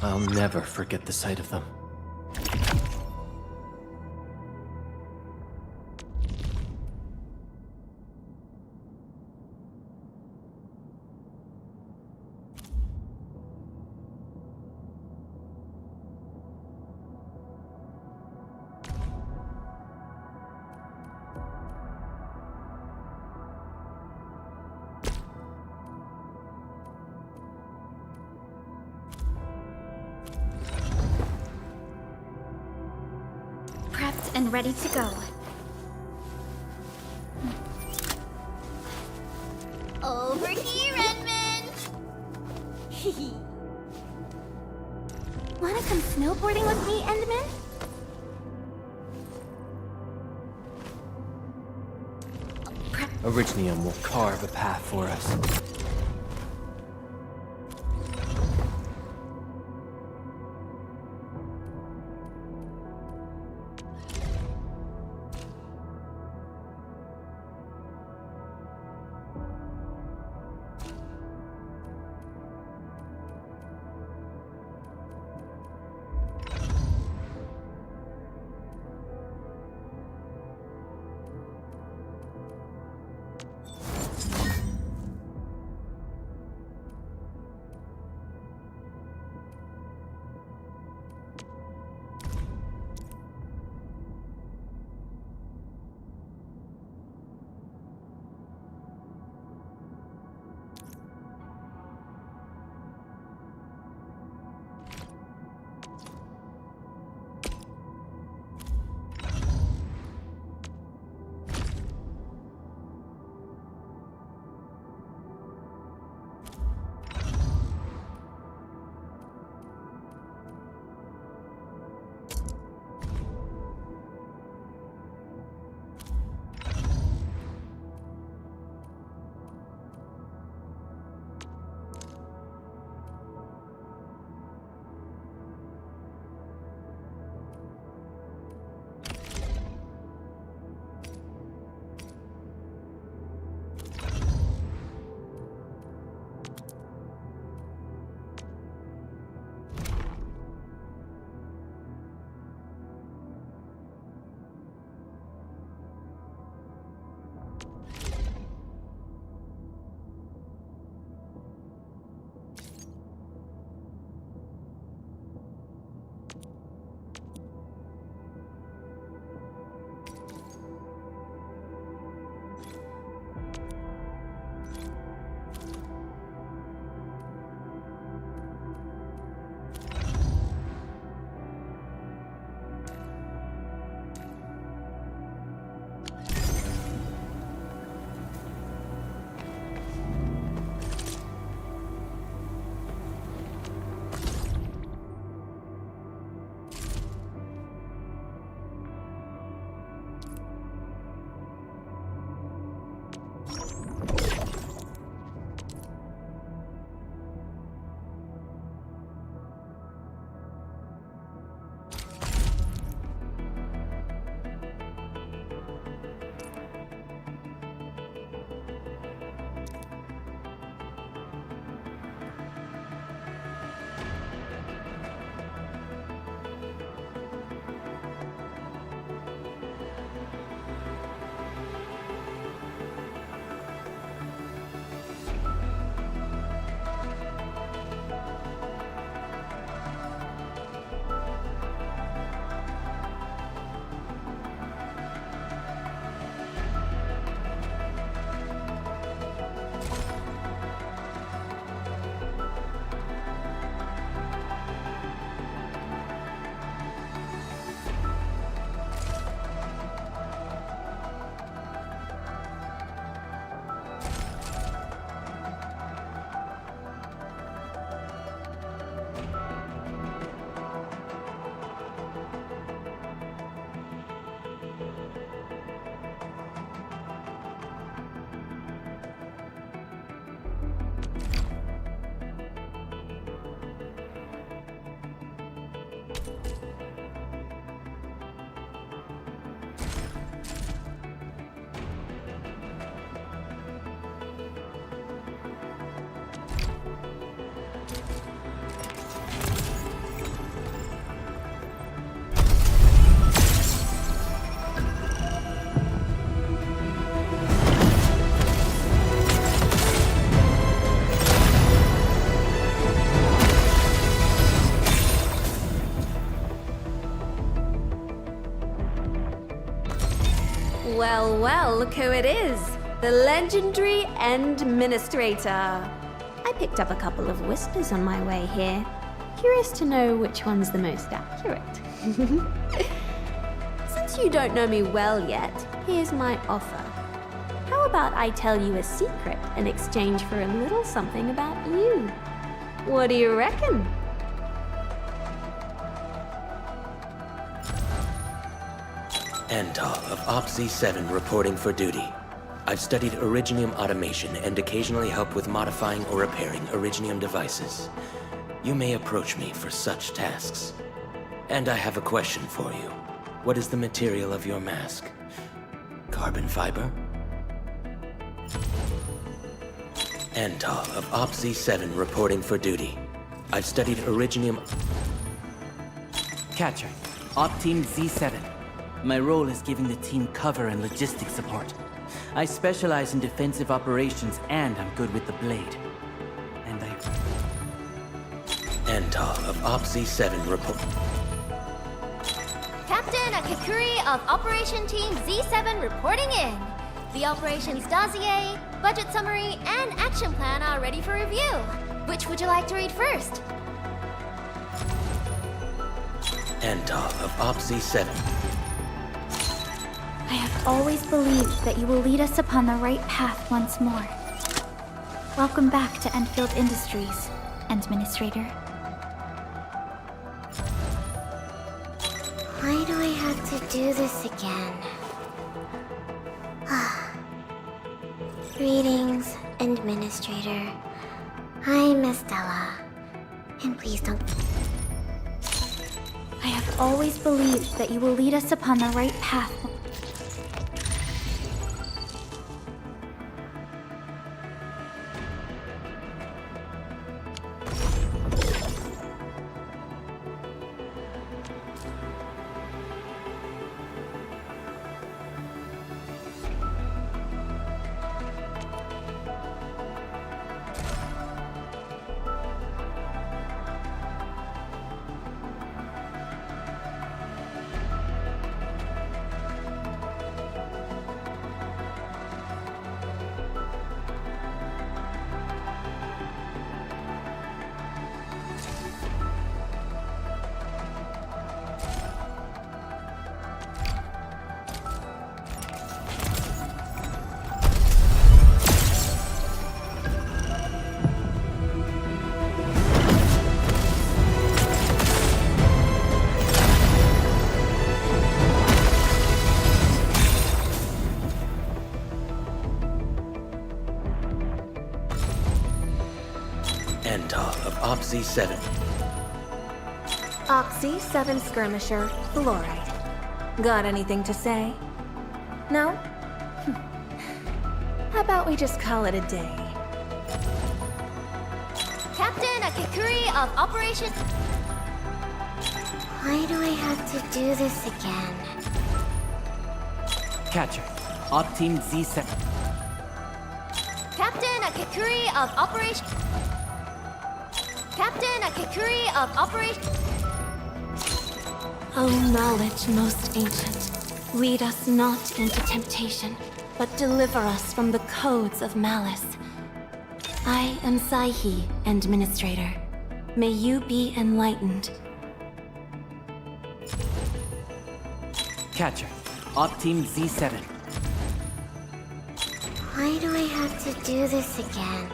I'll never forget the sight of them. Prepped and ready to go. Over here, Edmund! Wanna come snowboarding with me, Endman? Originium will carve a path for us. Well, well, look who it is. The legendary Endministrator. I picked up a couple of whispers on my way here. Curious to know which one's the most accurate. Since you don't know me well yet, here's my offer. How about I tell you a secret in exchange for a little something about you? What do you reckon? Antal of OPZ-7 reporting for duty. I've studied Originium automation and occasionally help with modifying or repairing Originium devices. You may approach me for such tasks. And I have a question for you. What is the material of your mask? Carbon fiber? Antal of OPZ-7 reporting for duty. I've studied Originium... Catcher, Op Team Z7. My role is giving the team cover and logistics support. I specialize in defensive operations and I'm good with the blade. And I... Antal of OPZ-7 report... Captain Akakuri of Operation Team Z7 reporting in. The operations dossier, budget summary, and action plan are ready for review. Which would you like to read first? Antal of OPZ-7. I have always believed that you will lead us upon the right path once more. Welcome back to Endfield Industries, Endministrator. Why do I have to do this again? Greetings, Administrator. I'm Estella. And please don't... I have always believed that you will lead us upon the right path. Antal of OPZ-7. OPZ-7 Skirmisher, Fluoride. Got anything to say? No? How about we just call it a day? Captain Akakuri of Operation... Why do I have to do this again? Catcher, Op Team Z7. Captain Akakuri of Operation... Captain Akakuri of Operation... O knowledge most ancient, lead us not into temptation, but deliver us from the codes of malice. I am Saihi, Administrator. May you be enlightened. Catcher, Op Team Z7. Why do I have to do this again?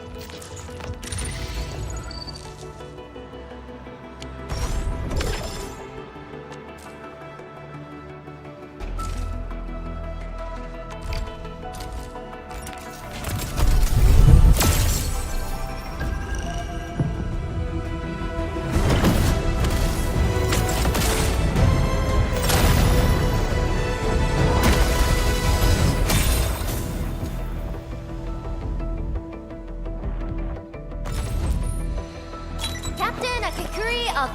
Captain Akakuri of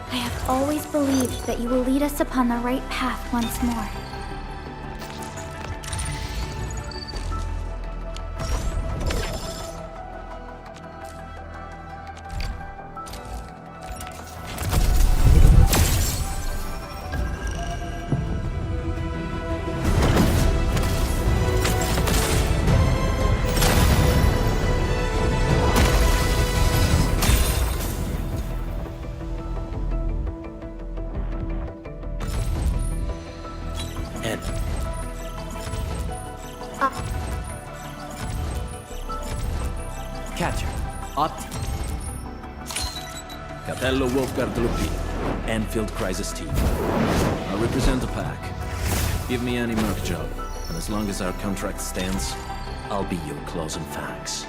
I have always believed that you will lead us upon the right path once more. Catcher. Opti. Capello Wolfgard Lupino, Endfield Crisis Team. I represent the pack. Give me any merc job, and as long as our contract stands, I'll be your closing fags.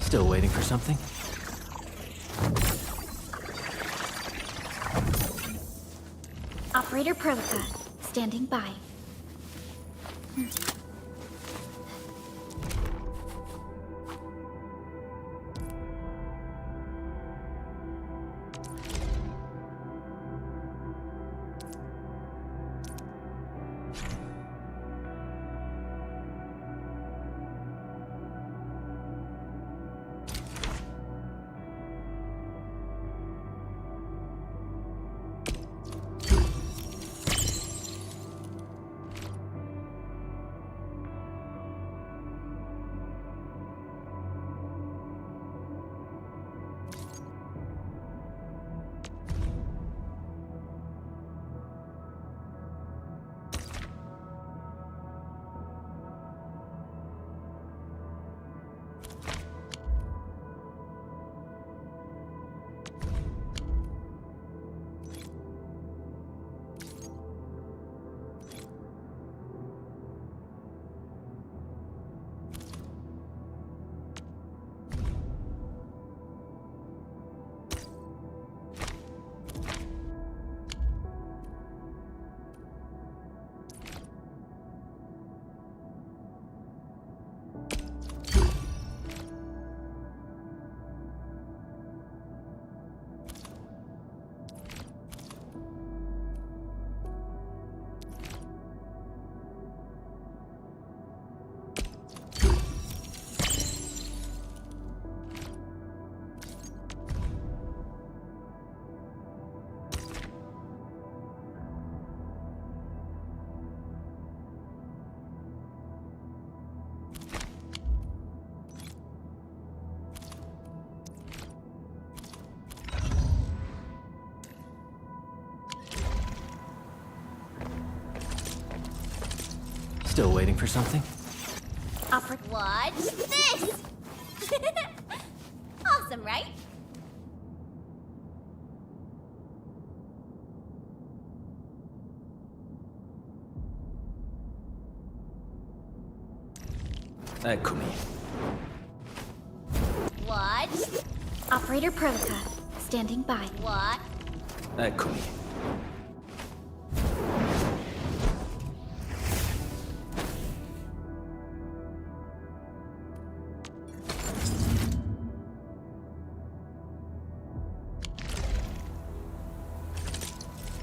Still waiting for something? Operator Prolica, standing by. Still waiting for something? Watch this! Awesome, right? Eccomi. Watch. Operator Prolica, standing by. What? Eccomi.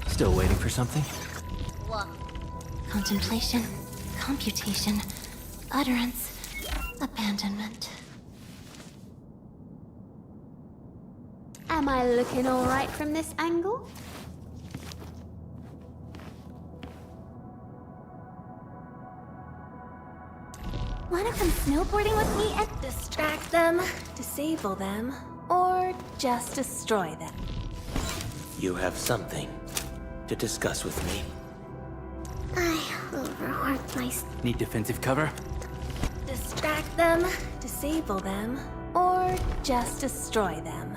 Still waiting for something? What? Contemplation, computation, utterance, abandonment. Am I looking all right from this angle? Wanna come snowboarding with me and distract them, disable them, or just destroy them? You have something to discuss with me. I overworked my... Need defensive cover? Distract them, disable them, or just destroy them.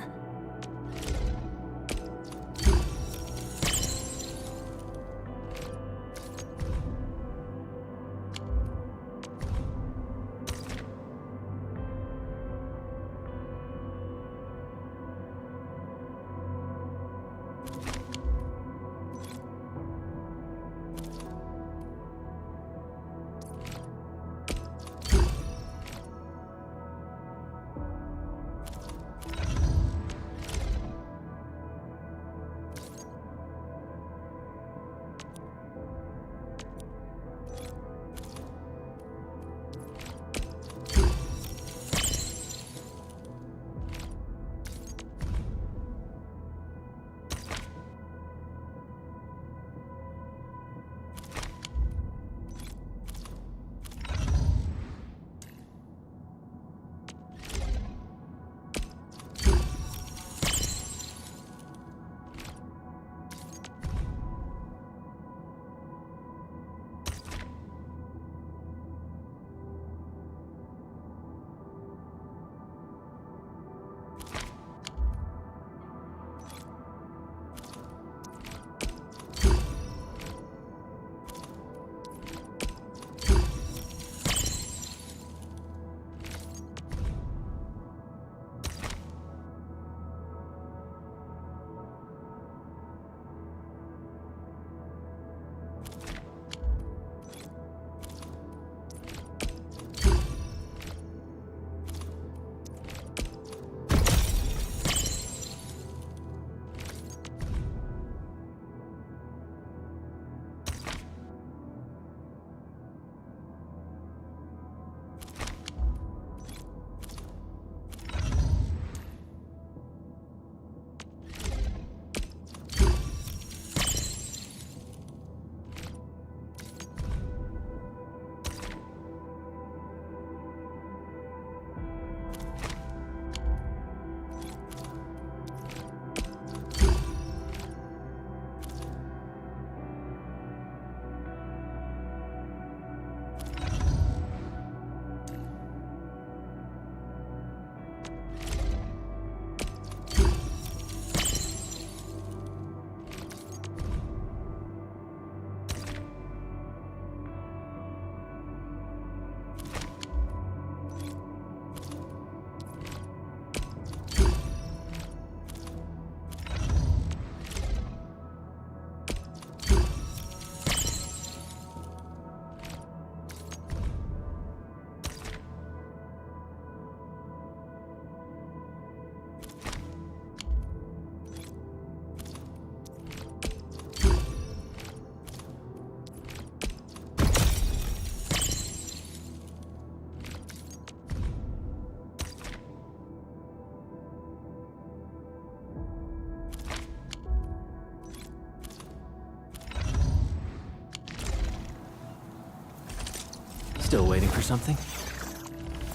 Still waiting for something?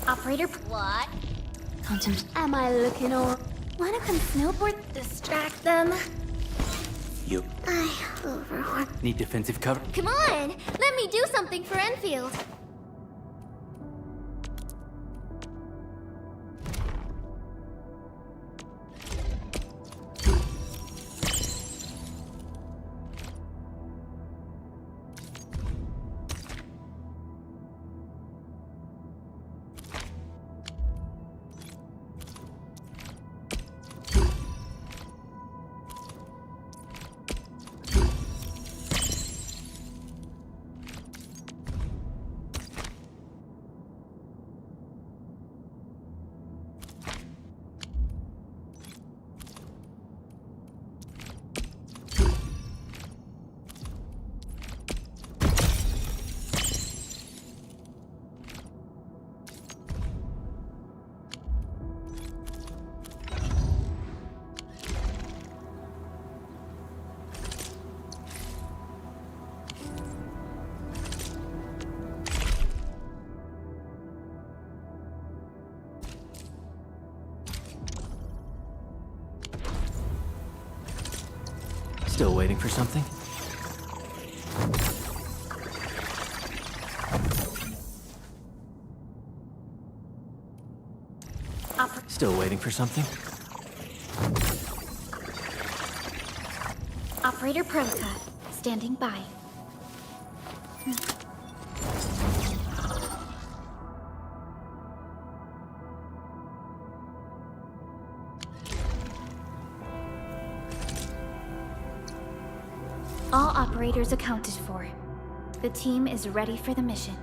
Operator... What? Am I looking or... Wanna come snowboard? Distract them? You. I overworked. Need defensive cover? Come on! Let me do something for Enfield! Still waiting for something? Still waiting for something? Operator Prosa, standing by. All operators accounted for. The team is ready for the mission.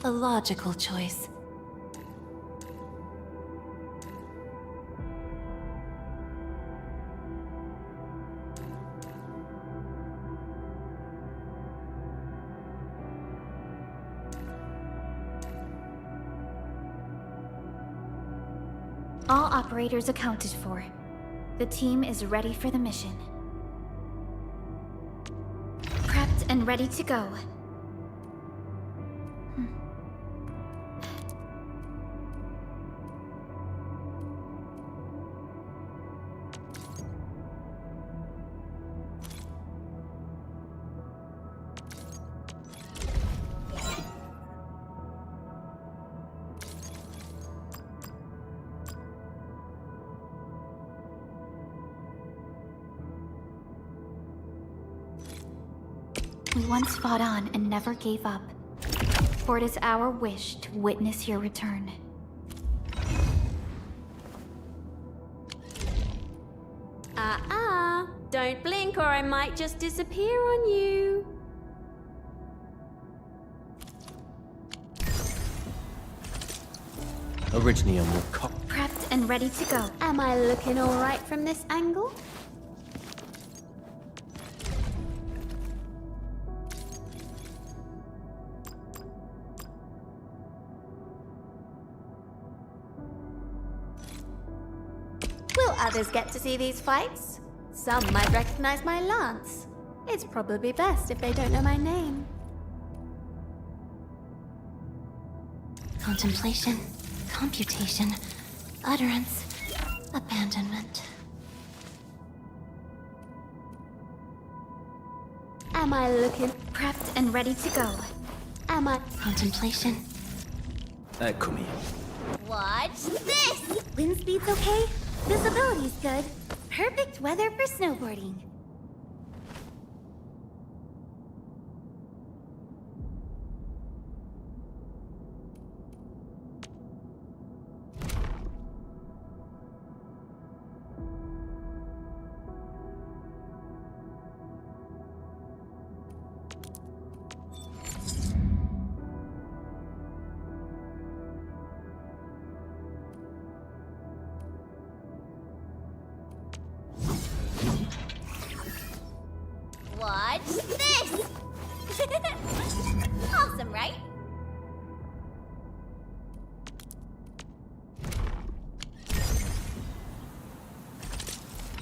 A logical choice. All operators accounted for. The team is ready for the mission. Prepped and ready to go. We once fought on and never gave up. For it is our wish to witness your return. Don't blink or I might just disappear on you. Originium will call. Prepped and ready to go. Am I looking alright from this angle? Will others get to see these fights? Some might recognize my lance. It's probably best if they don't know my name. Contemplation, computation, utterance, abandonment. Am I looking prepped and ready to go? Am I contemplation? Eccomi. Watch this! Wind speed's okay. Visibility's good. Perfect weather for snowboarding. Watch this! Awesome, right?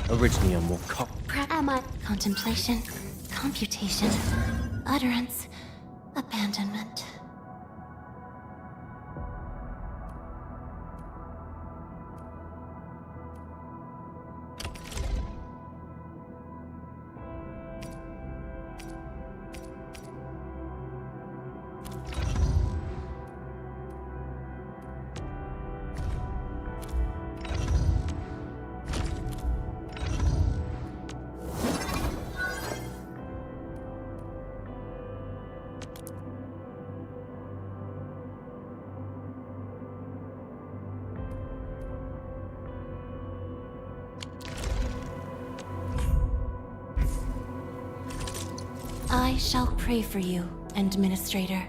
Originium will call. Am I contemplation, computation, utterance, abandonment. I shall pray for you, Administrator.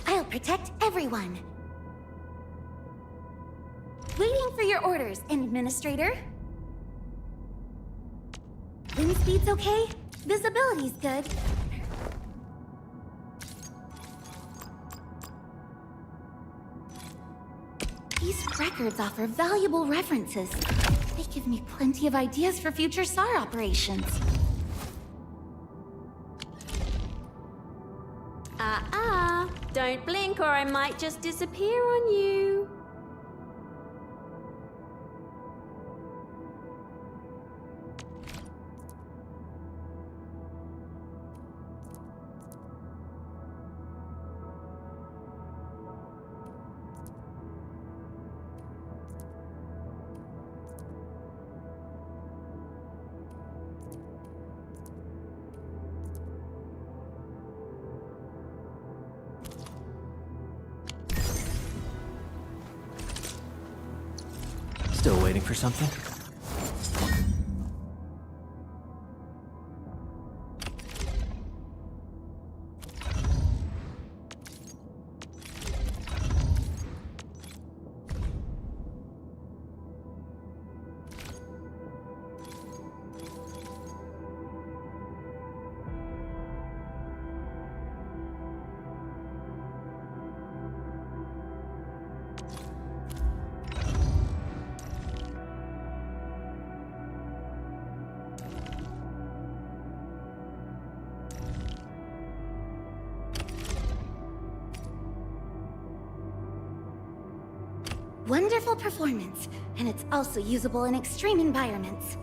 I'll protect everyone. Waiting for your orders, Administrator. Wind speed's okay. Visibility's good. These records offer valuable references. They give me plenty of ideas for future SAR operations. Don't blink or I might just disappear on you. Still waiting for something? Wonderful performance, and it's also usable in extreme environments.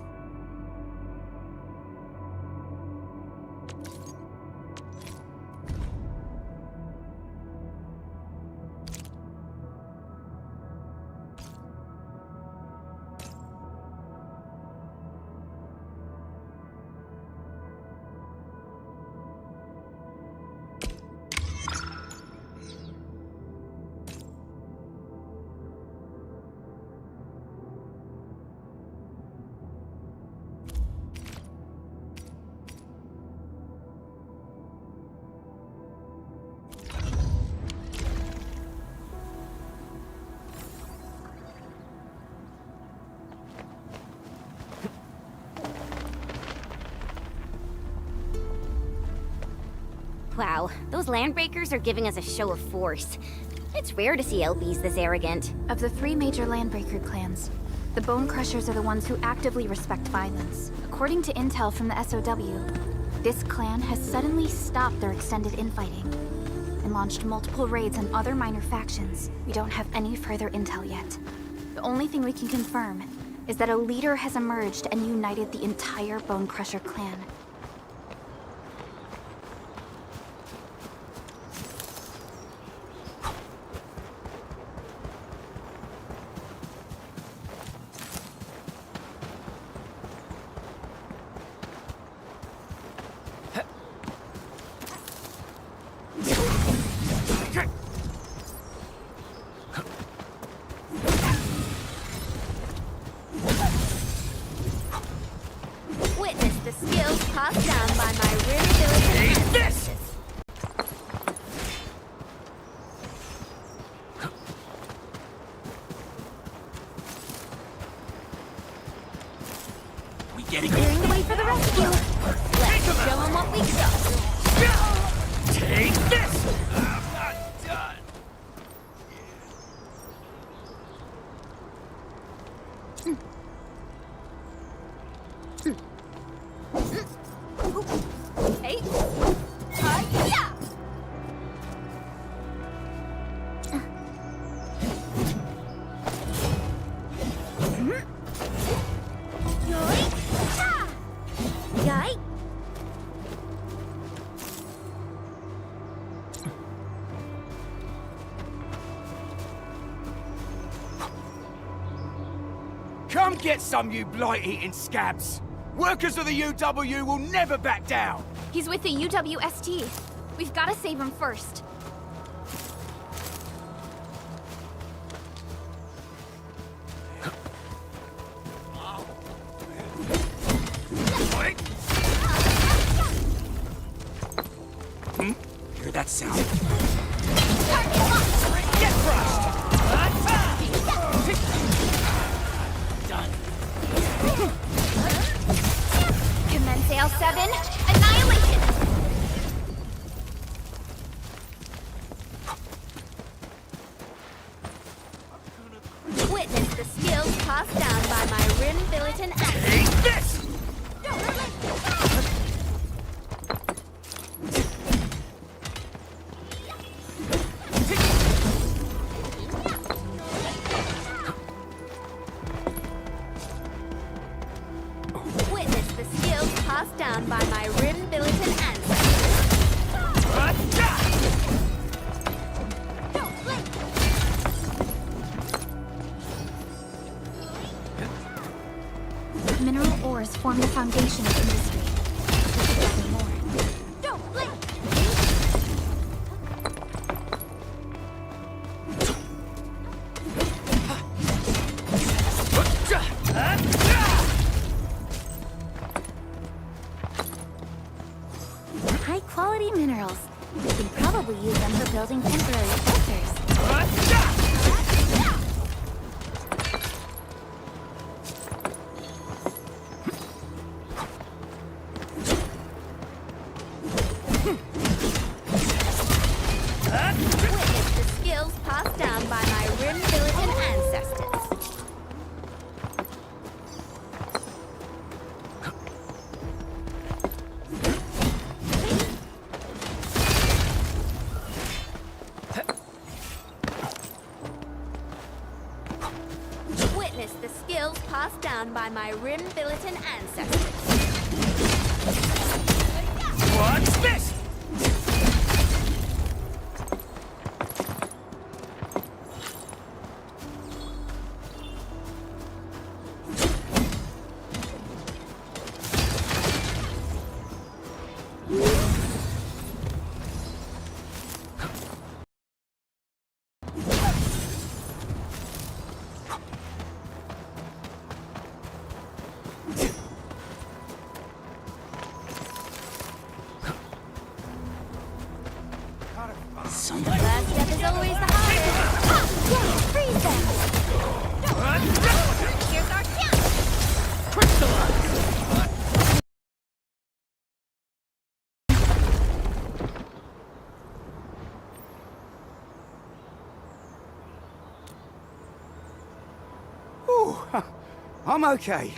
Wow, those landbreakers are giving us a show of force. It's rare to see LBs this arrogant. Of the 3 major landbreaker clans, the Bone Crushers are the ones who actively respect violence. According to intel from the SOW, this clan has suddenly stopped their extended infighting and launched multiple raids on other minor factions. We don't have any further intel yet. The only thing we can confirm is that a leader has emerged and united the entire Bone Crusher clan. Witness the skills passed down by my really village. This! We getting Clearing the way for the rescue. Let's show them what we got. Take this! I'm not done. Hey! Yeah! Yay! Come get some, you blight-eating scabs! Workers of the UW will never back down! He's with the UWST. We've got to save him first. Hear that sound? Get crushed! Done. Commence AL7, annihilation! Witness the skills passed down by my Rim Billiton axe. Take this! Witness the skills passed down by my Rim Billiton ancestors. Mineral ores form the foundation of industry. We should gather more. High-quality minerals. We can probably use them for building temporary shelters. Witness the skills passed down by my Rim Billiton ancestors. witness the skills passed down by my Rim-Bilitan ancestors. What's this? Last step is always the hardest. Ah, yeah, freeze them! Here's our chance! Crystallize! Ooh, I'm okay.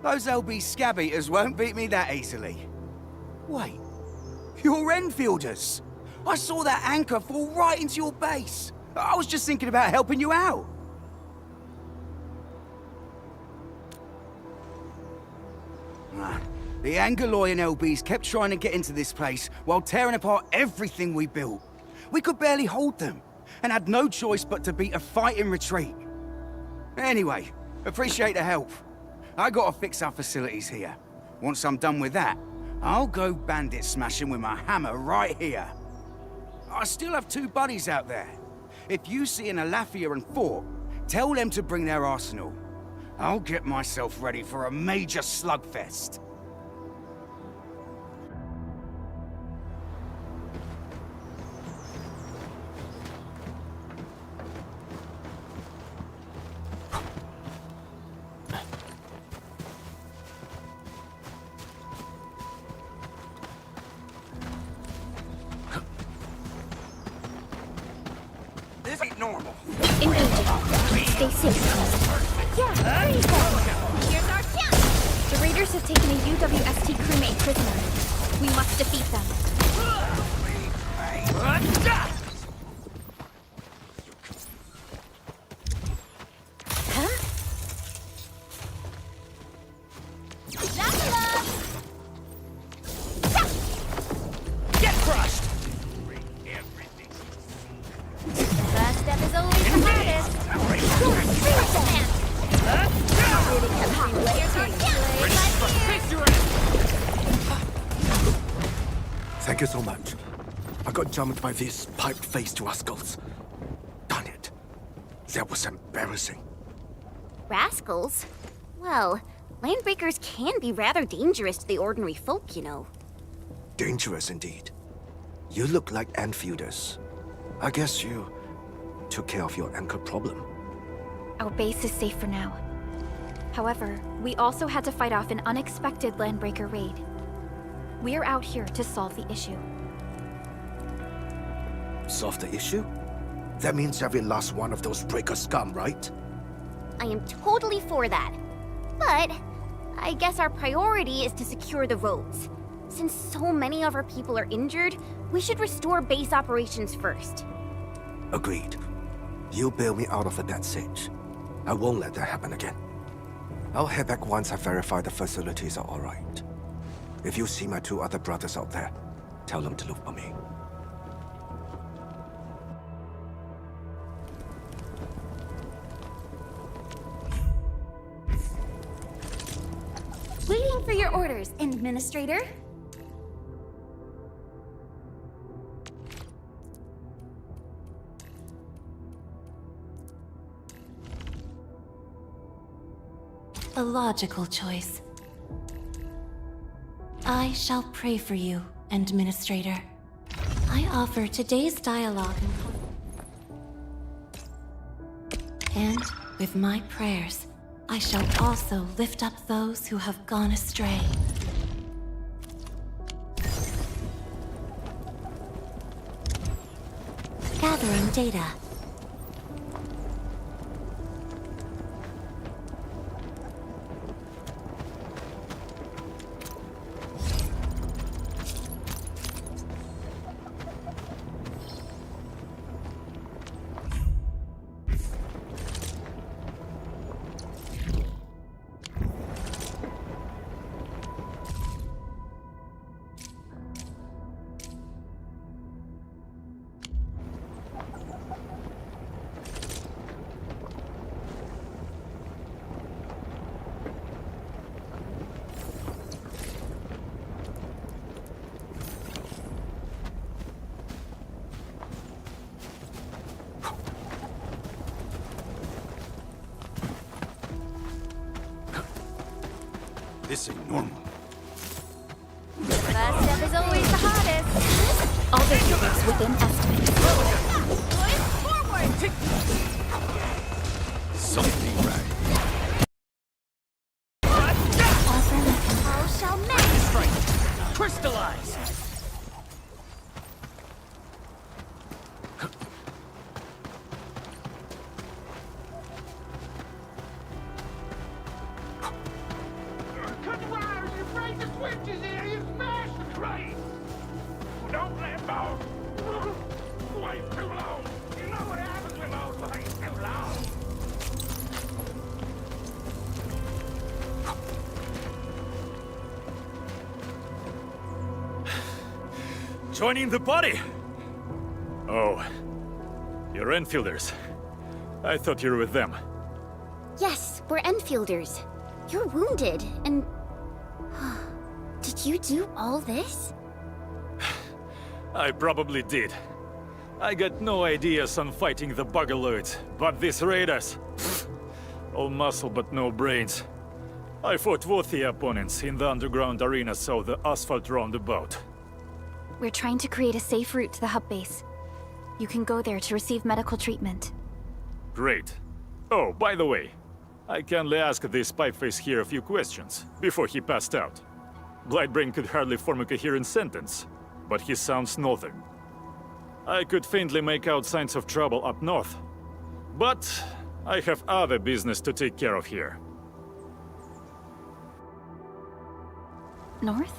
Those LB scab eaters won't beat me that easily. Wait, you're Enfielders! I saw that anchor fall right into your base. I was just thinking about helping you out. The Angaloy and LBs kept trying to get into this place while tearing apart everything we built. We could barely hold them, and had no choice but to beat a fighting retreat. Anyway, appreciate the help. I gotta fix our facilities here. Once I'm done with that, I'll go bandit smashing with my hammer right here. I still have 2 buddies out there. If you see an Alafia and Fort, tell them to bring their arsenal. I'll get myself ready for a major slugfest. This ain't normal. Engaging. Stay safe. Yeah, freeze them! Here's our chance! The raiders have taken a UWST crewmate prisoner. We must defeat them. Get crushed! Last step is always the hardest. Thank you so much. I got jumped by these pipe-faced rascals. Darn it. That was embarrassing. Rascals? Well, landbreakers can be rather dangerous to the ordinary folk, you know. Dangerous indeed. You look like Enfielders. I guess you took care of your anchor problem. Our base is safe for now. However, we also had to fight off an unexpected landbreaker raid. We're out here to solve the issue. Solve the issue? That means every last one of those breaker scum, right? I am totally for that. But I guess our priority is to secure the roads. Since so many of our people are injured, we should restore base operations first. Agreed. You bail me out of a death stage. I won't let that happen again. I'll head back once I verify the facilities are alright. If you see my 2 other brothers out there, tell them to look for me. Waiting for your orders, Administrator. A logical choice. I shall pray for you, Administrator. I offer today's dialogue and with my prayers, I shall also lift up those who have gone astray. Gathering data. This ain't normal. First step is always the hardest. All visitors within estimate. Forward! Something right. All shall mend. Strike. Crystallize. Cut the wires, you break the switches here, you smash the crate! Don't let go! Wait too long! You know what happens when those wait too long! Joining the party? Oh, you're Enfielders. I thought you were with them. Yes, we're Endfielders. You're wounded, and... Did you do all this? I probably did. I got no ideas on fighting the Bugaloids, but these raiders... all muscle but no brains. I fought worthy opponents in the underground arena, so the asphalt roundabout. We're trying to create a safe route to the hub base. You can go there to receive medical treatment. Great. Oh, by the way, I kindly asked this pipeface here a few questions before he passed out. Blightbrain could hardly form a coherent sentence, but he sounds northern. I could faintly make out signs of trouble up north, but I have other business to take care of here. North?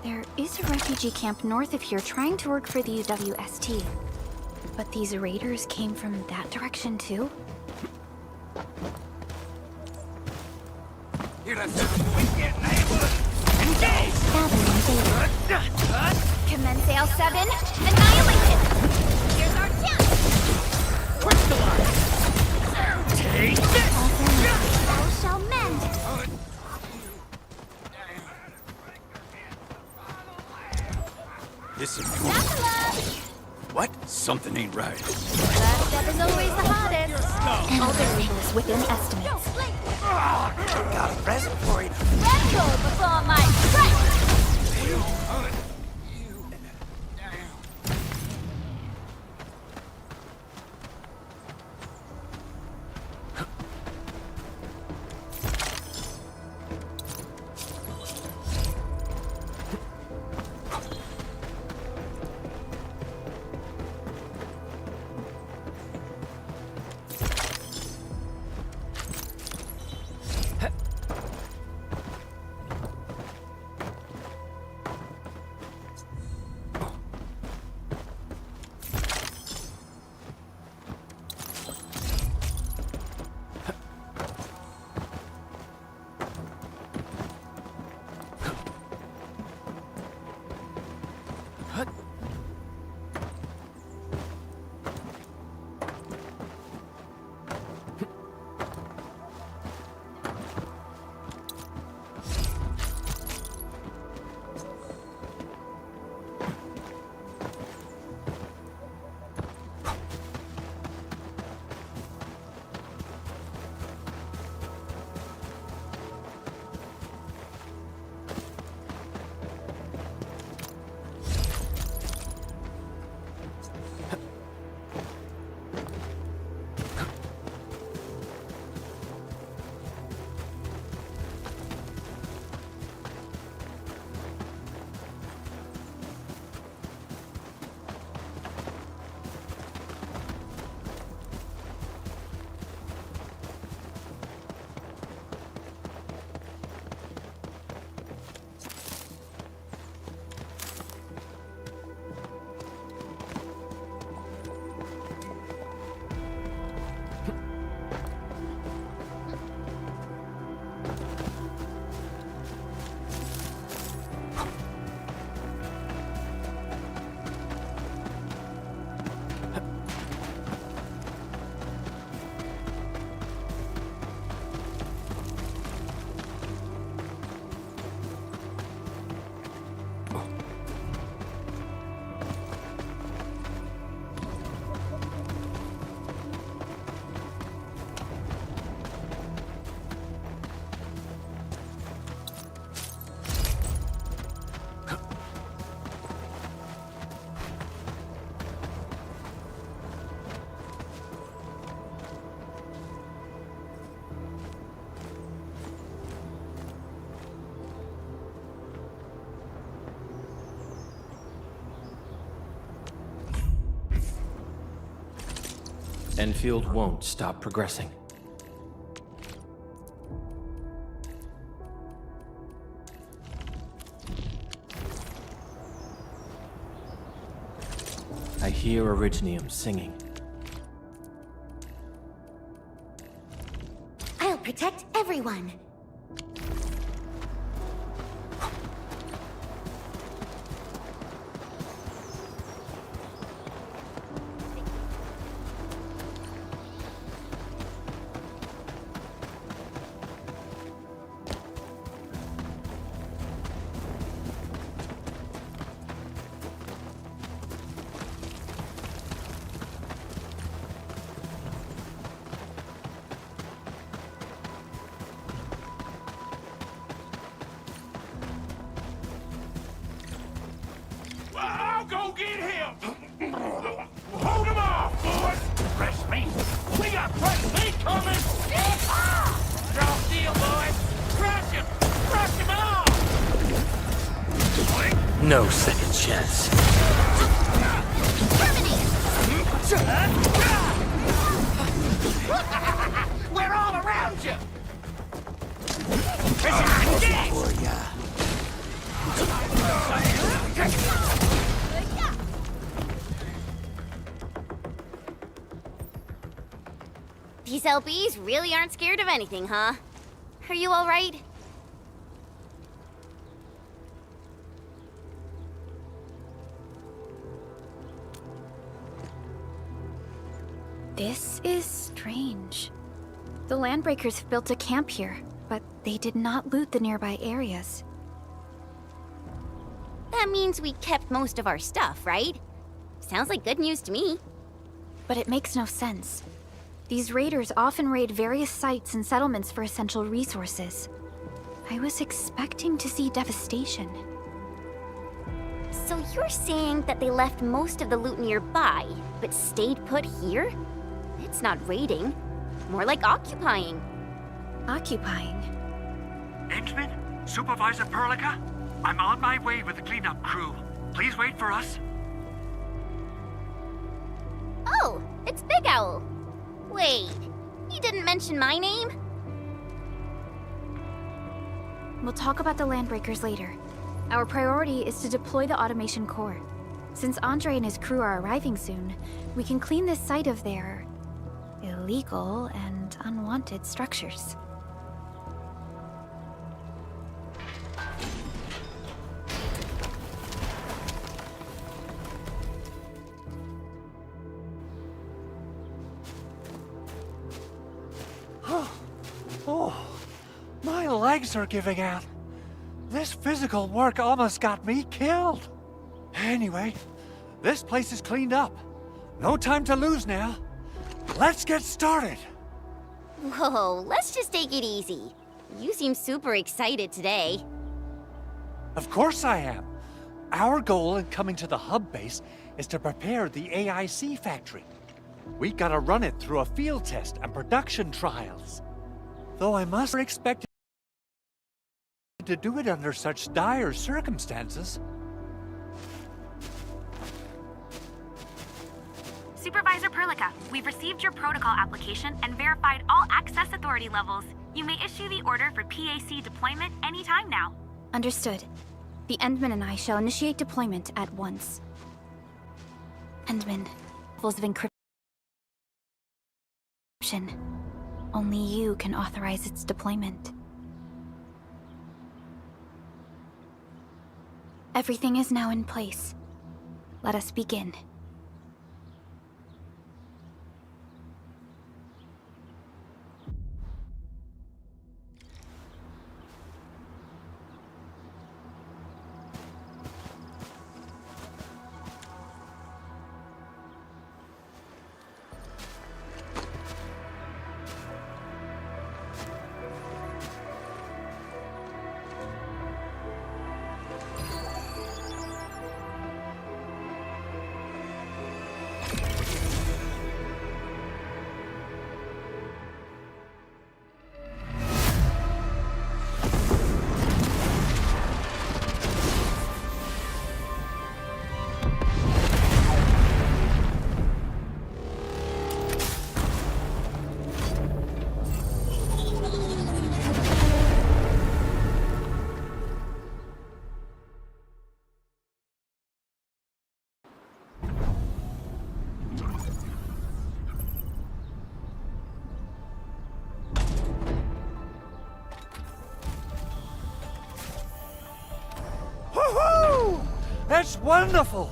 There is a refugee camp north of here trying to work for the UWST. But these raiders came from that direction too? You left we get neighbors! Engage! Commence AL7, annihilation! Here's our chance! Crystallize! Take this! All shall mend! This is Dracula! what? Something ain't right. First step is always the hardest. All variables within estimates. Got a present for you. Let go before my strike! Enfield won't stop progressing. I hear Originium singing. I'll protect everyone. I'll go get him! Hold him off, boys! Press me! We got press me coming! Drop deal, boys! Crush him! Crush him off! No second chance. We're all around you! For ya. These LBs really aren't scared of anything, huh? Are you all right? This is strange. The Landbreakers have built a camp here, but they did not loot the nearby areas. That means we kept most of our stuff, right? Sounds like good news to me. But it makes no sense. These raiders often raid various sites and settlements for essential resources. I was expecting to see devastation. So you're saying that they left most of the loot nearby, but stayed put here? It's not raiding. More like occupying. Occupying? Endman? Supervisor Perlica? I'm on my way with the cleanup crew. Please wait for us. Oh, it's Big Owl. Wait, he didn't mention my name? We'll talk about the Landbreakers later. Our priority is to deploy the automation core. Since Andre and his crew are arriving soon, we can clean this site of their illegal and unwanted structures. Oh, my legs are giving out. This physical work almost got me killed. Anyway, this place is cleaned up. No time to lose now. Let's get started. Whoa, let's just take it easy. You seem super excited today. Of course I am. Our goal in coming to the hub base is to prepare the AIC factory. We gotta run it through a field test and production trials. Though I must expect to do it under such dire circumstances. Supervisor Perlica, we've received your protocol application and verified all access authority levels. You may issue the order for PAC deployment anytime now. Understood. The Endman and I shall initiate deployment at once. Endman, levels of encryption. Only you can authorize its deployment. Everything is now in place. Let us begin. That's wonderful!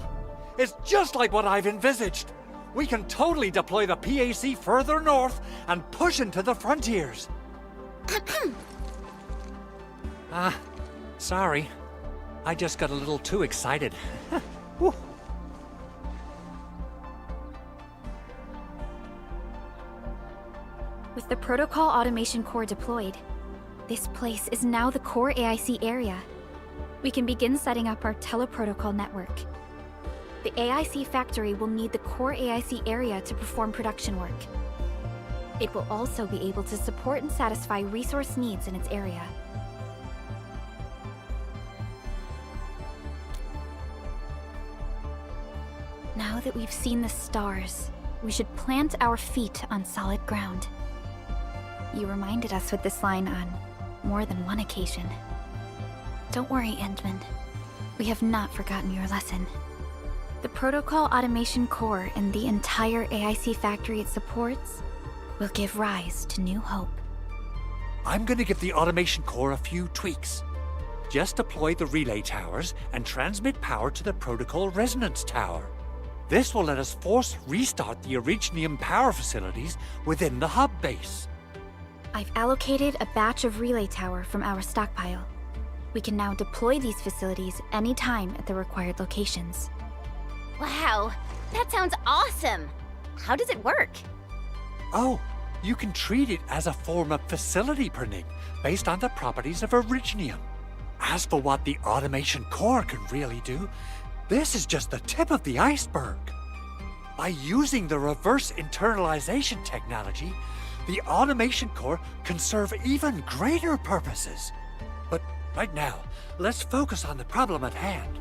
It's just like what I've envisaged. We can totally deploy the PAC further north and push into the frontiers. Sorry. I just got a little too excited. Whew. With the Protocol Automation Core deployed, this place is now the core AIC area. We can begin setting up our teleprotocol network. The AIC factory will need the core AIC area to perform production work. It will also be able to support and satisfy resource needs in its area. Now that we've seen the stars, we should plant our feet on solid ground. You reminded us with this line on more than one occasion. Don't worry, Endman. We have not forgotten your lesson. The Protocol Automation Core and the entire AIC factory it supports will give rise to new hope. I'm gonna give the Automation Core a few tweaks. Just deploy the relay towers and transmit power to the Protocol Resonance Tower. This will let us force restart the Originium power facilities within the hub base. I've allocated a batch of relay tower from our stockpile. We can now deploy these facilities anytime at the required locations. Wow, that sounds awesome! How does it work? Oh, you can treat it as a form of facility printing based on the properties of Originium. As for what the Automation Core can really do, this is just the tip of the iceberg. By using the reverse internalization technology, the Automation Core can serve even greater purposes. But right now, let's focus on the problem at hand.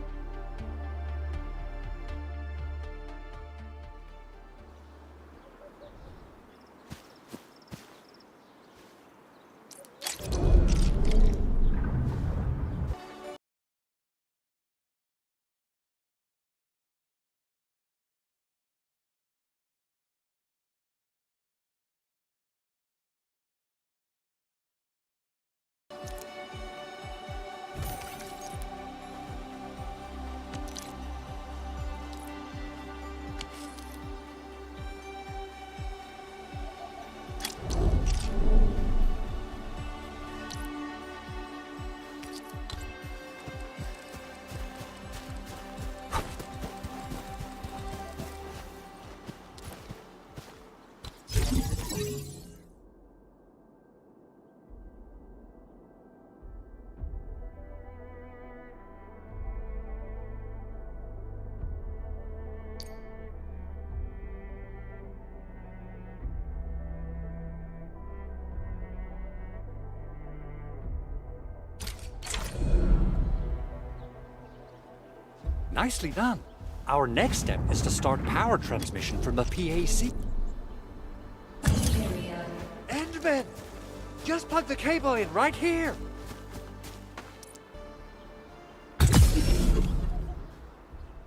Nicely done. Our next step is to start power transmission from the PAC. Endman! Just plug the cable in right here!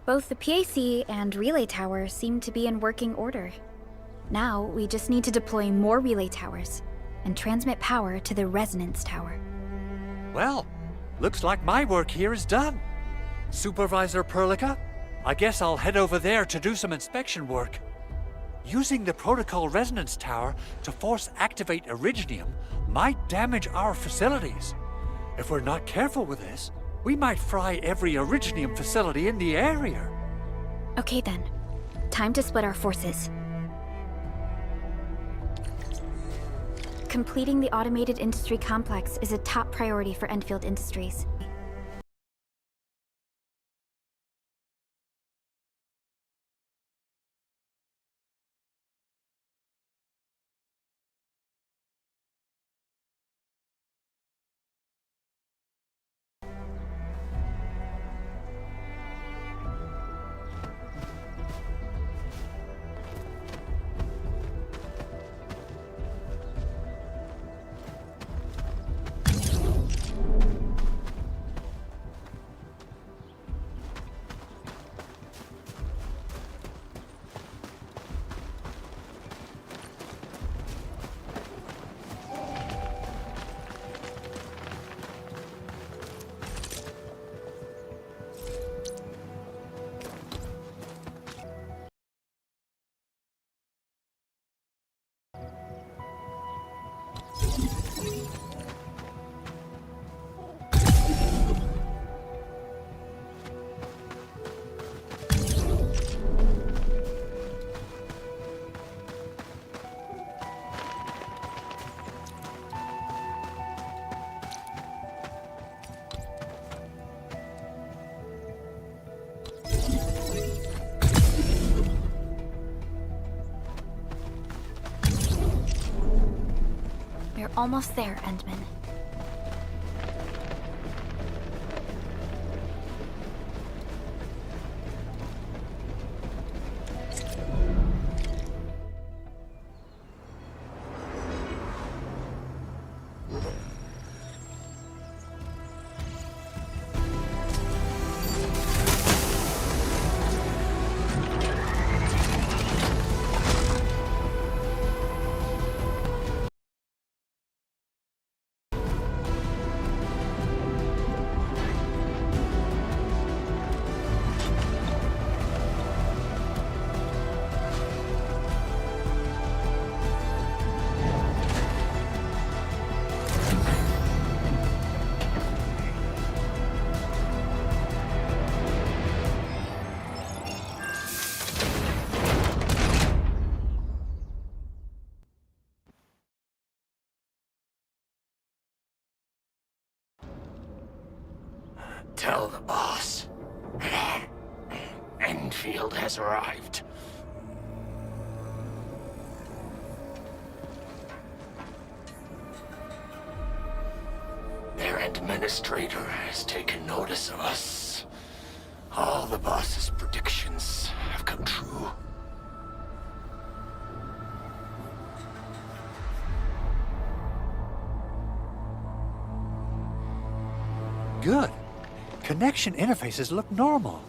Both the PAC and relay tower seem to be in working order. Now, we just need to deploy more relay towers and transmit power to the resonance tower. Well, looks like my work here is done. Supervisor Perlica, I guess I'll head over there to do some inspection work. Using the Protocol Resonance Tower to force activate Originium might damage our facilities. If we're not careful with this, we might fry every Originium facility in the area. Okay then. Time to split our forces. Completing the automated industry complex is a top priority for Endfield Industries. We're almost there, Endman. Tell the boss. Endfield has arrived. Their administrator has taken notice of us. All the boss's predictions have come true. Good. Connection interfaces look normal.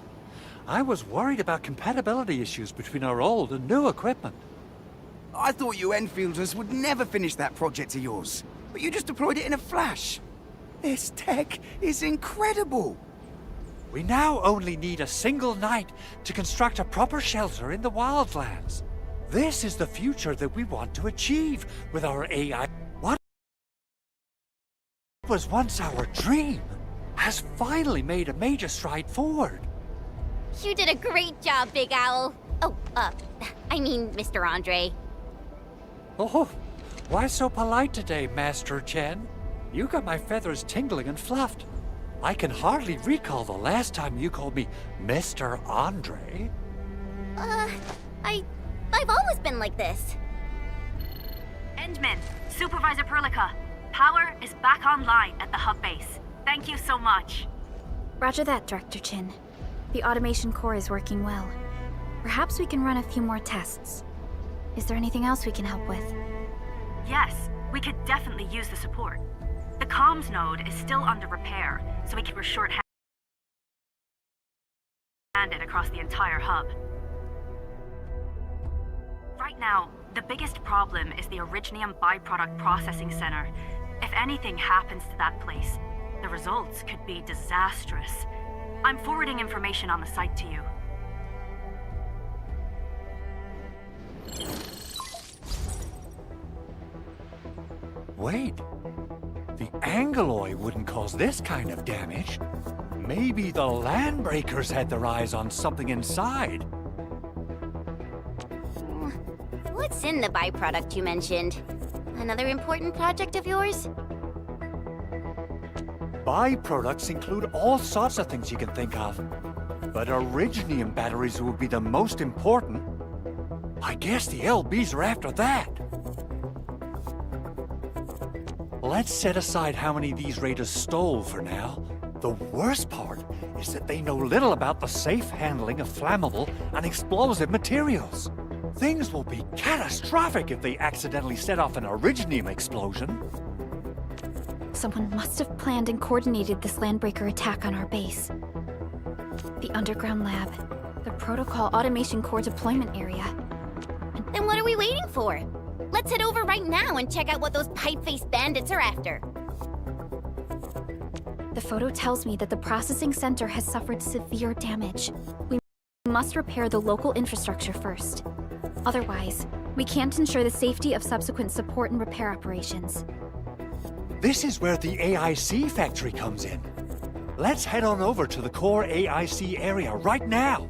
I was worried about compatibility issues between our old and new equipment. I thought you Enfielders would never finish that project of yours, but you just deployed it in a flash. This tech is incredible. We now only need a single night to construct a proper shelter in the wildlands. This is the future that we want to achieve with our AI. What was once our dream has finally made a major stride forward. You did a great job, Big Owl. Oh, I mean, Mr. Andre. Oh, why so polite today, Master Chen? You got my feathers tingling and fluffed. I can hardly recall the last time you called me Mr. Andre. I've always been like this. Endman, Supervisor Perlica, power is back online at the hub base. Thank you so much. Roger that, Director Chin. The automation core is working well. Perhaps we can run a few more tests. Is there anything else we can help with? Yes, we could definitely use the support. The comms node is still under repair, so we were short-handed across the entire hub. Right now, the biggest problem is the Originium byproduct processing center. If anything happens to that place, the results could be disastrous. I'm forwarding information on the site to you. Wait. The Angeloy wouldn't cause this kind of damage. Maybe the Landbreakers had their eyes on something inside. What's in the byproduct you mentioned? Another important project of yours? Byproducts include all sorts of things you can think of. But Originium batteries would be the most important. I guess the LBs are after that. Let's set aside how many these raiders stole for now. The worst part is that they know little about the safe handling of flammable and explosive materials. Things will be catastrophic if they accidentally set off an Originium explosion. Someone must have planned and coordinated this Landbreaker attack on our base. The underground lab, the protocol automation core deployment area. Then what are we waiting for? Let's head over right now and check out what those pipe-faced bandits are after. The photo tells me that the processing center has suffered severe damage. We must repair the local infrastructure first. Otherwise, we can't ensure the safety of subsequent support and repair operations. This is where the AIC factory comes in. Let's head on over to the core AIC area right now.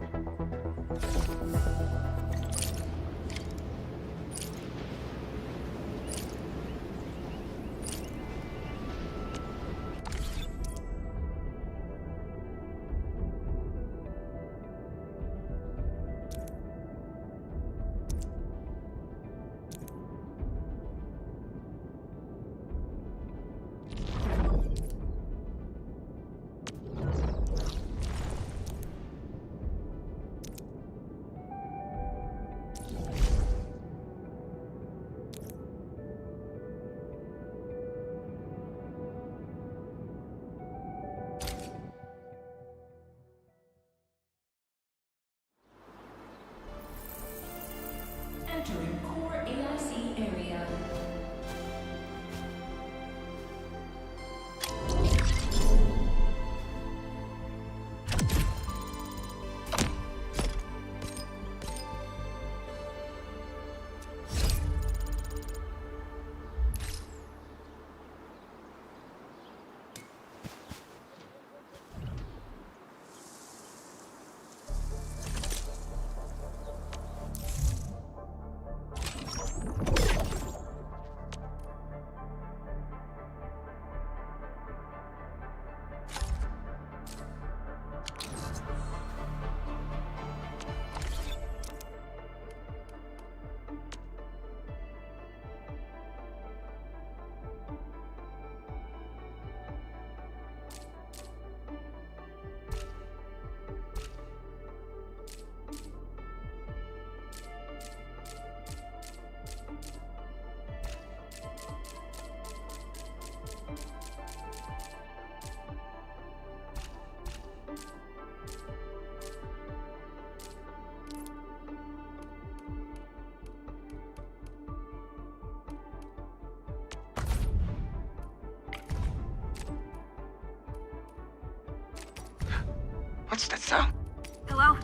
What's that sound? Hello?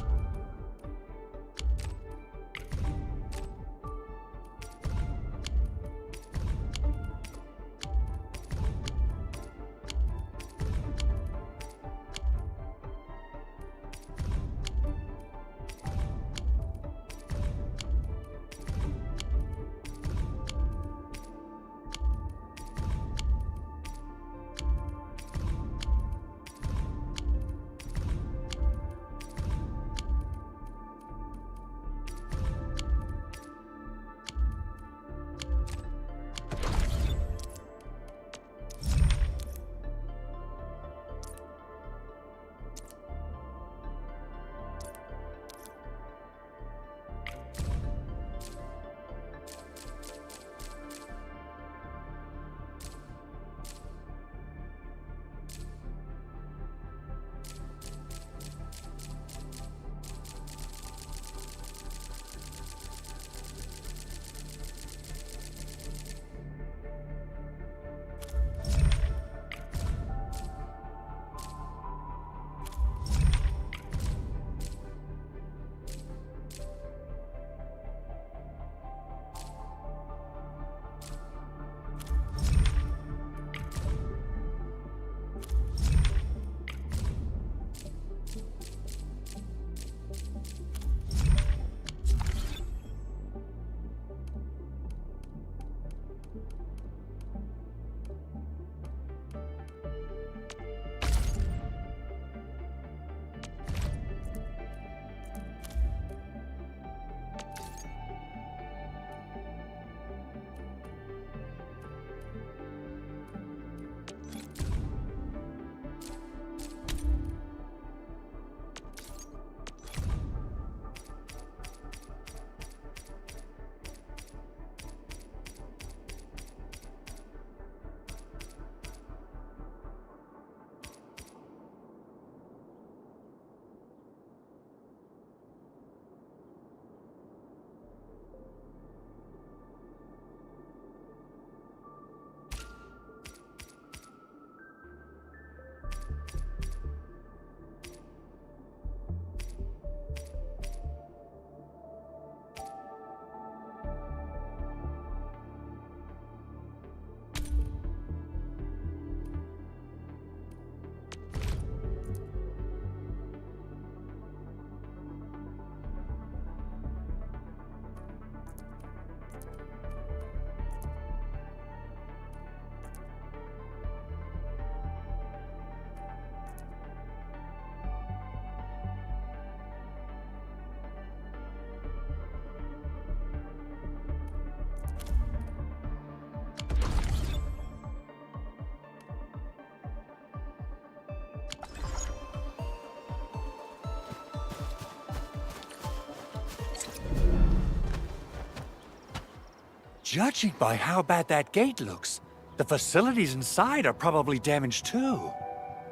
Judging by how bad that gate looks, the facilities inside are probably damaged too.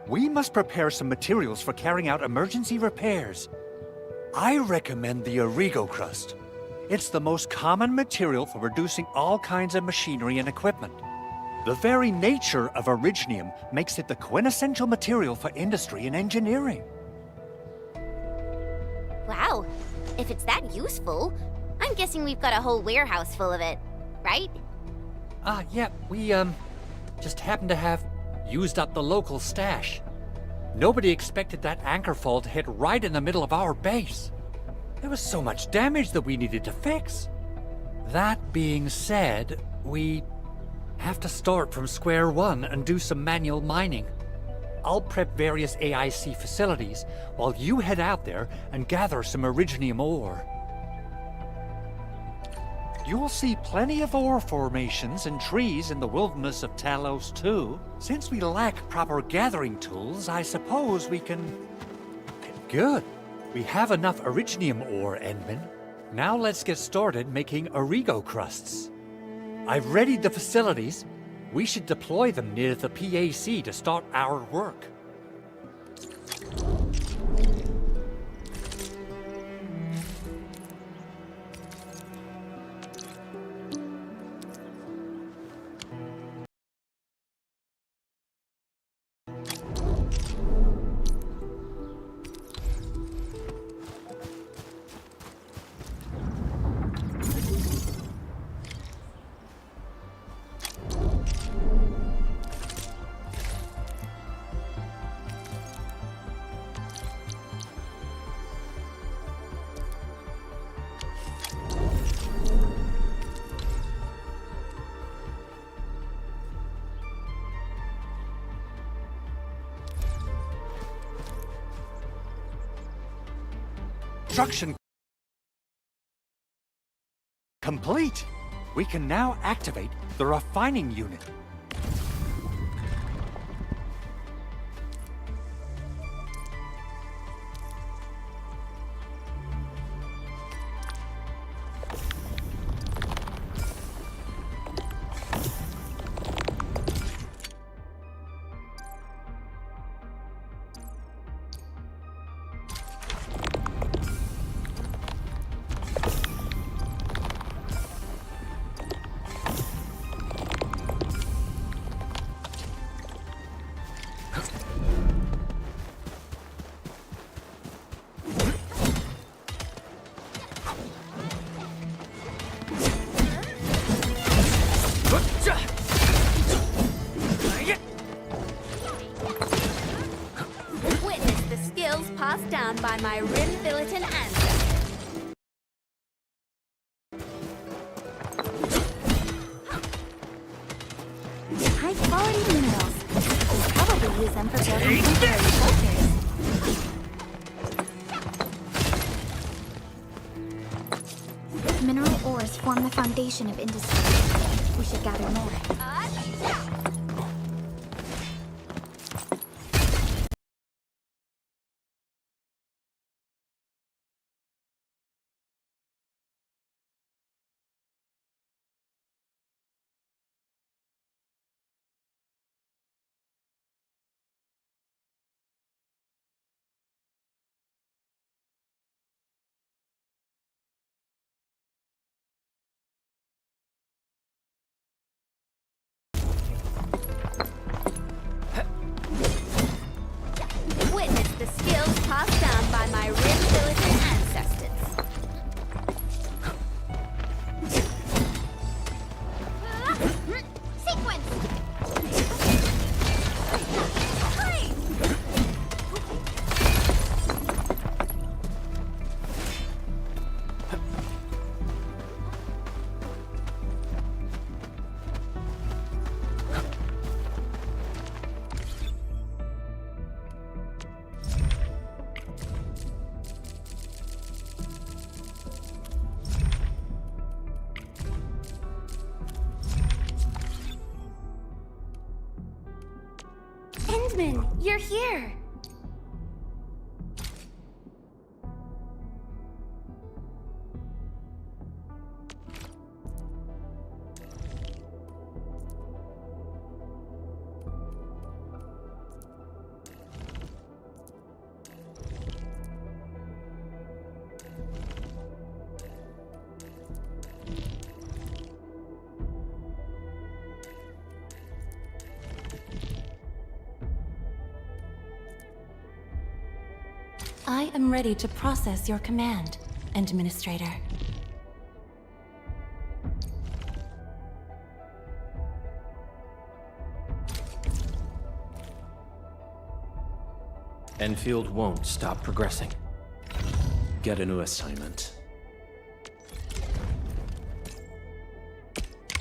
We must prepare some materials for carrying out emergency repairs. I recommend the Origo crust. It's the most common material for producing all kinds of machinery and equipment. The very nature of originium makes it the quintessential material for industry and engineering. Wow, if it's that useful, I'm guessing we've got a whole warehouse full of it, right? Yeah, we, just happen to have used up the local stash. Nobody expected that anchor fall to hit right in the middle of our base. There was so much damage that we needed to fix. That being said, we have to start from square one and do some manual mining. I'll prep various AIC facilities while you head out there and gather some originium ore. You'll see plenty of ore formations and trees in the wilderness of Talos too. Since we lack proper gathering tools, I suppose we can... Good. We have enough originium ore, Endman. Now let's get started making Origo crusts. I've readied the facilities. We should deploy them near the PAC to start our work. Construction complete. We can now activate the refining unit. Witness the skills passed down by my Rim-Bilitan ancestors. High-quality minerals. We'll probably use them for building temporary shelters. Mineral ores form the foundation of industry. We should gather more. Witness the skills passed down by my Rim-Bilitan ancestors. Sequence! Endman, you're here! I am ready to process your command, Administrator. Enfield won't stop progressing. Get a new assignment.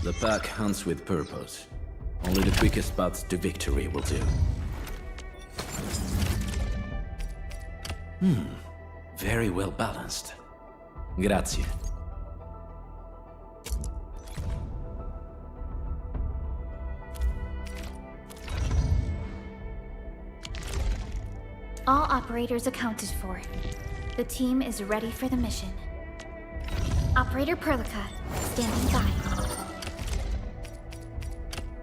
The pack hunts with purpose. Only the quickest paths to victory will do. Very well balanced. Grazie. All operators accounted for. The team is ready for the mission. Operator Perlica, standing by.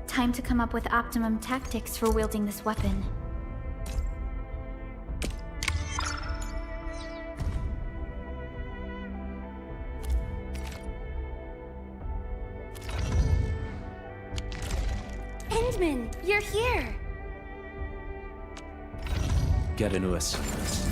Time to come up with optimum tactics for wielding this weapon. Endman, you're here! Get a new assignment.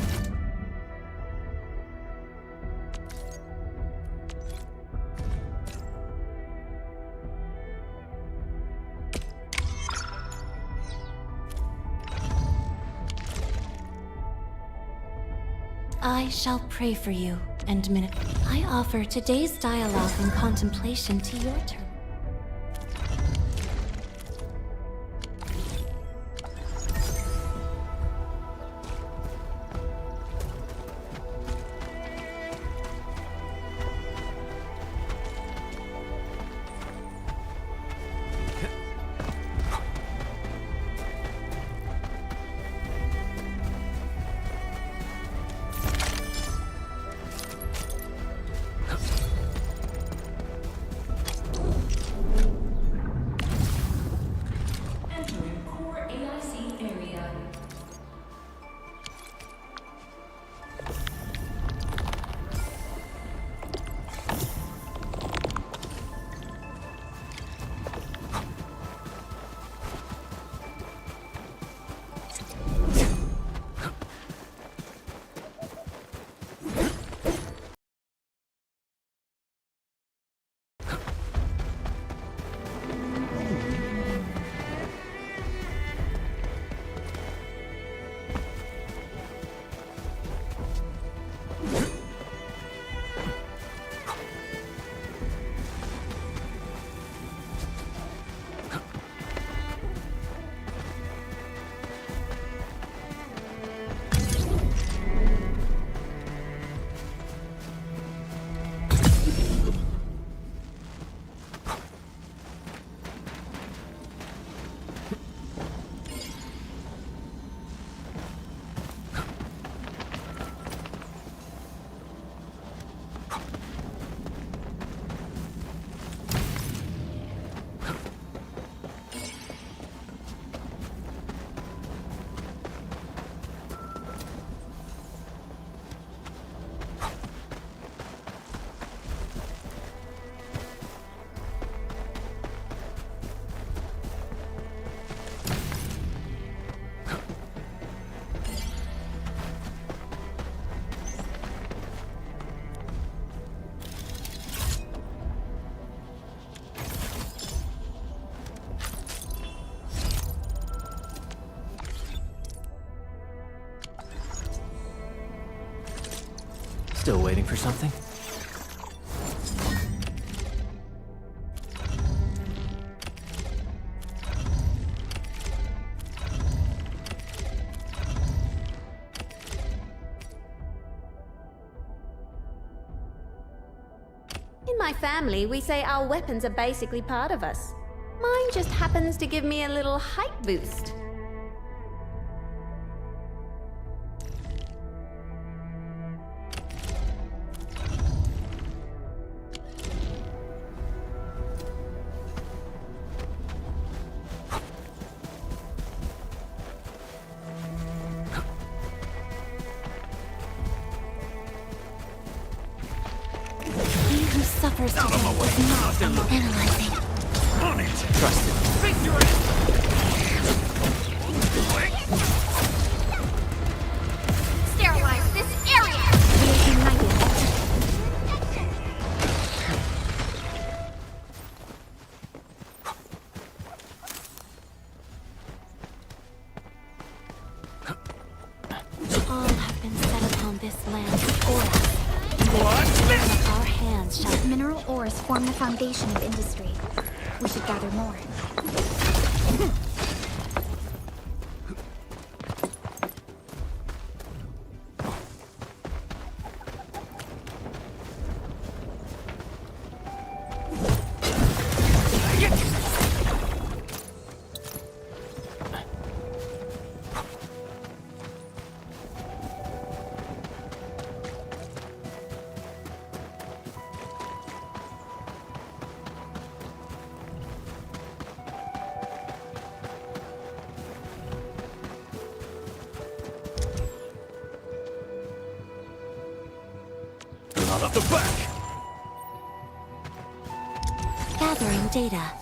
I shall pray for you, Endman. I offer today's dialogue and contemplation to your turn. Still waiting for something? In my family, we say our weapons are basically part of us. Mine just happens to give me a little height boost. He who suffers today is not analyzing. On it! Trust it. Victory! Sterilize this area! We are united. All have been set upon this land before us. What? Our hands shall... Mineral ores form the foundation of industry. We should gather more. Not at the back! Gathering data.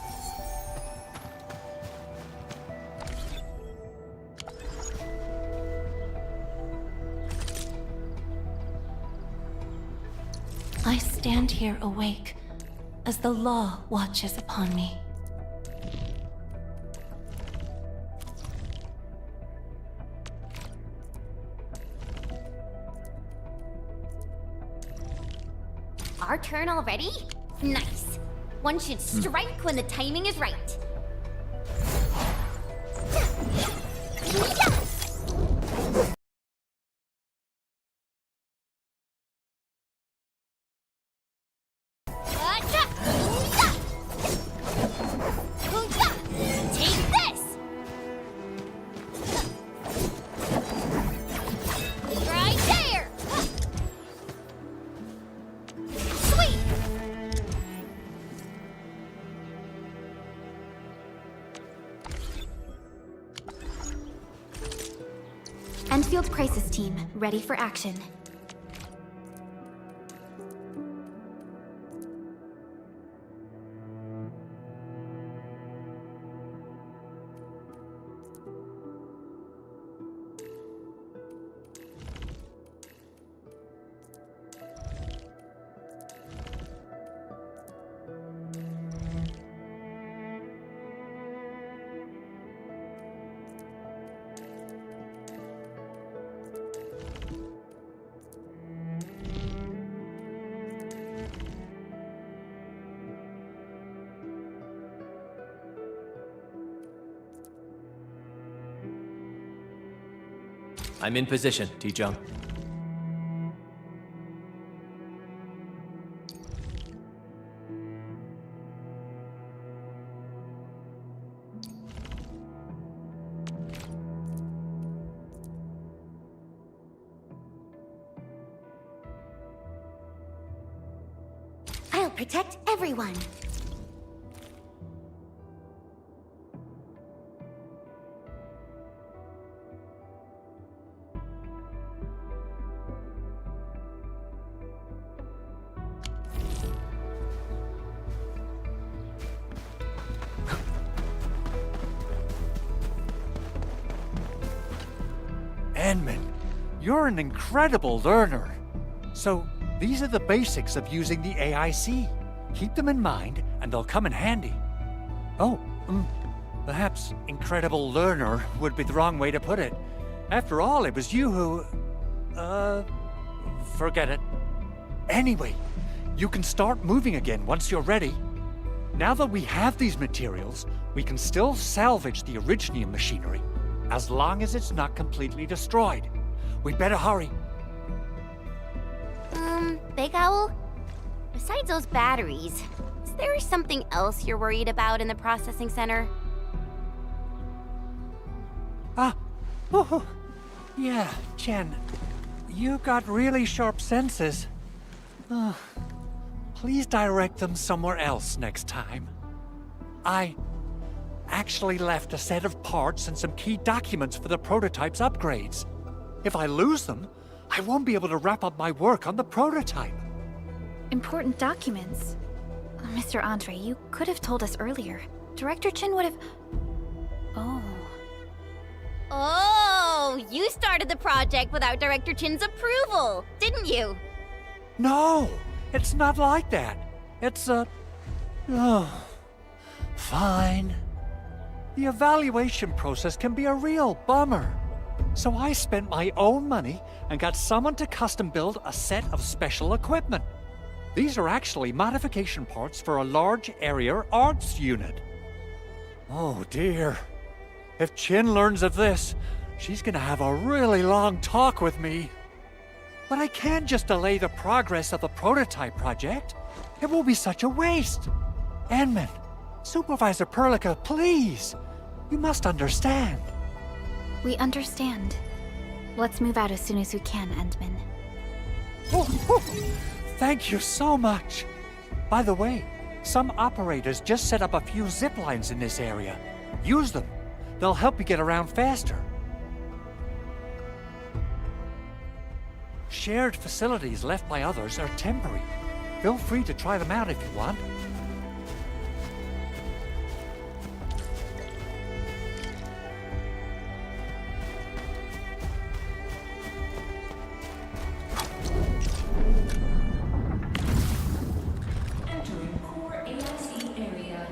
I stand here awake as the law watches upon me. Our turn already? Nice. One should strike when the timing is right. Take this! Right there! Sweet! Endfield Crisis Team, ready for action. I'm in position, T-Jung. I'll protect everyone. Edmund, you're an incredible learner. So, these are the basics of using the AIC. Keep them in mind, and they'll come in handy. Oh, perhaps incredible learner would be the wrong way to put it. After all, it was you who... forget it. Anyway, you can start moving again once you're ready. Now that we have these materials, we can still salvage the Originium machinery, as long as it's not completely destroyed. We better hurry. Big Owl? Besides those batteries, is there something else you're worried about in the processing center? Yeah, Jen. You got really sharp senses. Please direct them somewhere else next time. I actually left a set of parts and some key documents for the prototype's upgrades. If I lose them, I won't be able to wrap up my work on the prototype. Important documents? Mr. Andre, you could have told us earlier. Director Chin would have... Oh, you started the project without Director Chin's approval, didn't you? No, it's not like that. It's fine. The evaluation process can be a real bummer. So I spent my own money and got someone to custom build a set of special equipment. These are actually modification parts for a large area arts unit. Oh dear. If Chin learns of this, she's gonna have a really long talk with me. But I can't just delay the progress of the prototype project. It will be such a waste. Edmund, Supervisor Perlica, please. You must understand. We understand. Let's move out as soon as we can, Endman. Thank you so much. By the way, some operators just set up a few zip lines in this area. Use them. They'll help you get around faster. Shared facilities left by others are temporary. Feel free to try them out if you want. Entering core AIC area.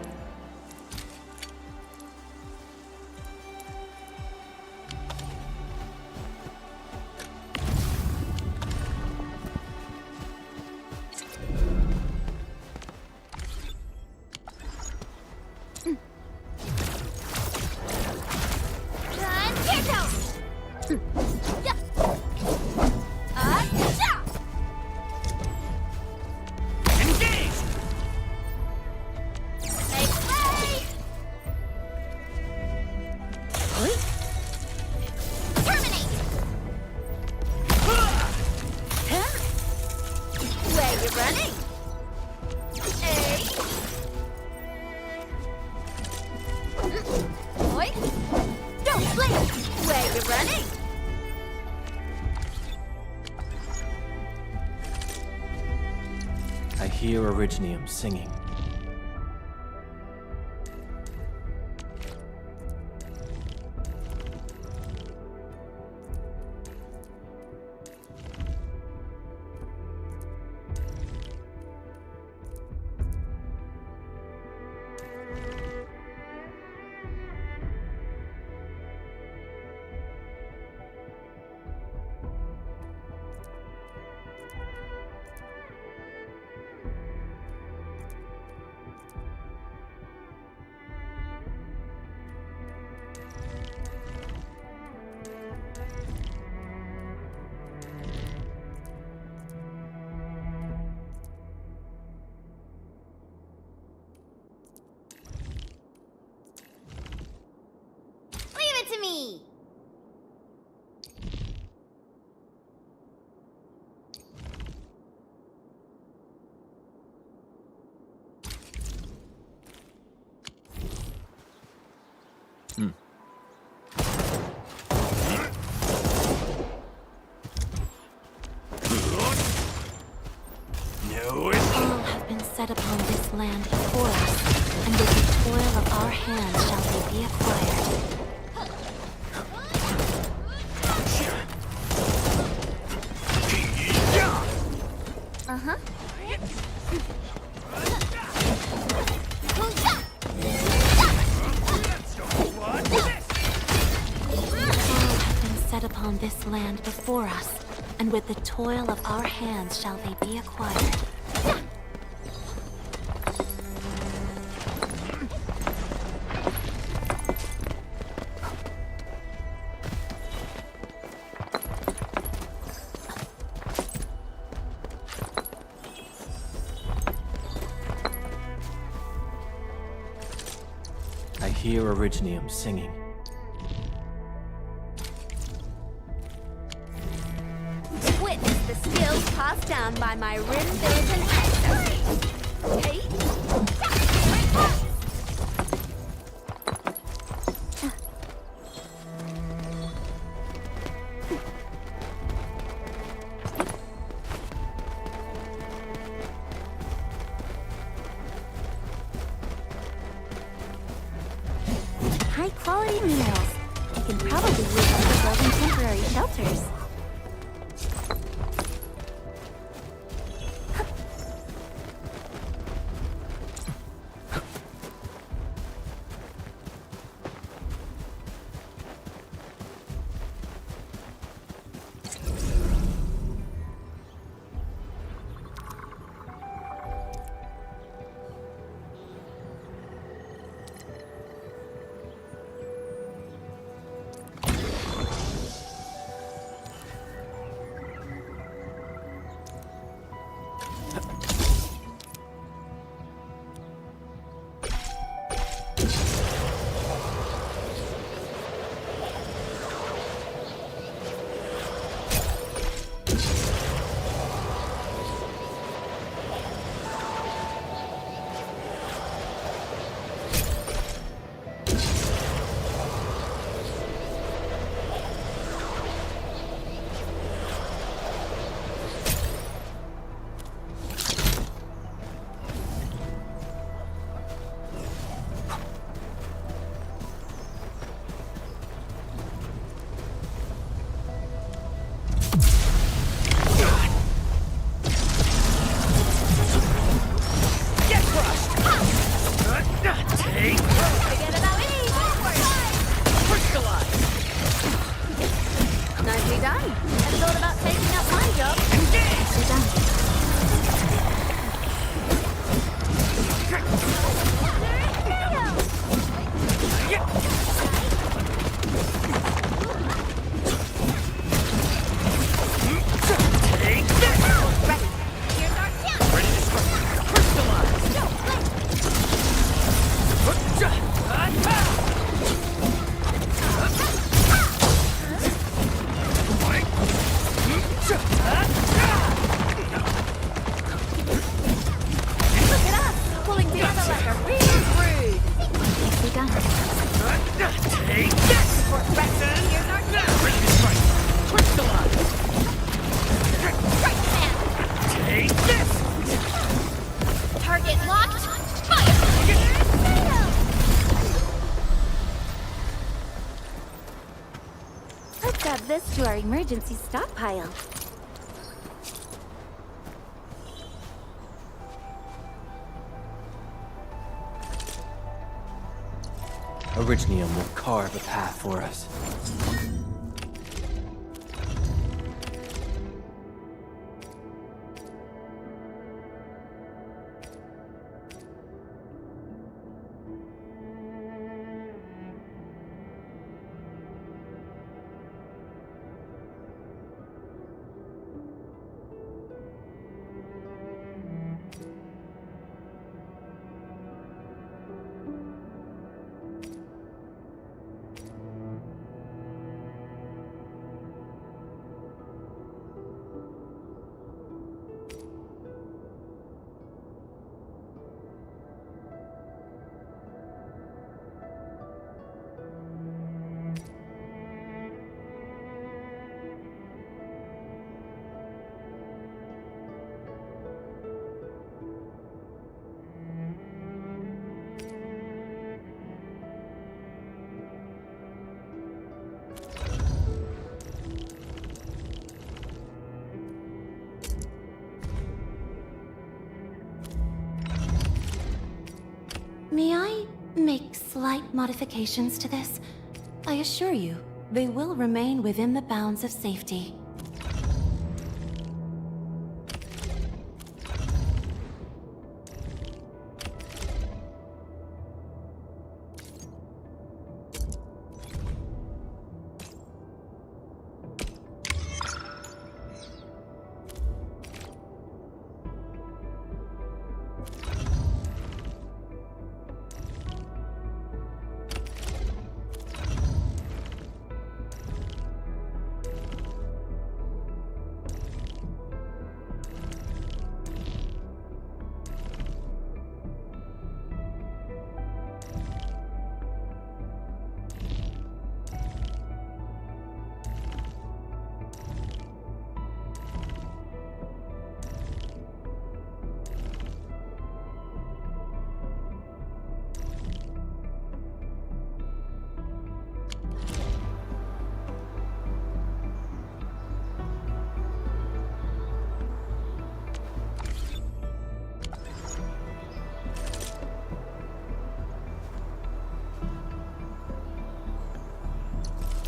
I hear Originium singing. To me. All have been set upon this land before us, and with the toil of our hands shall they be acquired. Uh-huh. All have been set upon this land before us, and with the toil of our hands shall they be acquired. I hear Originium singing. Witness the skills passed down by my rim-built ancestors. Hey! High-quality minerals. I can probably use them for building temporary shelters. Nicely done. I thought about taking up my job. Nicely done. Take this! Ready. Here's our chance. Ready to strike. Crystallize. Look at us, pulling together like a real brood. Nicely done. Take this! Here's our chance. Ready to strike. Crystallize. Take this! Target locked. Fire! Let's add this to our emergency stockpile. Originium will carve a path for us. May I make slight modifications to this? I assure you, they will remain within the bounds of safety.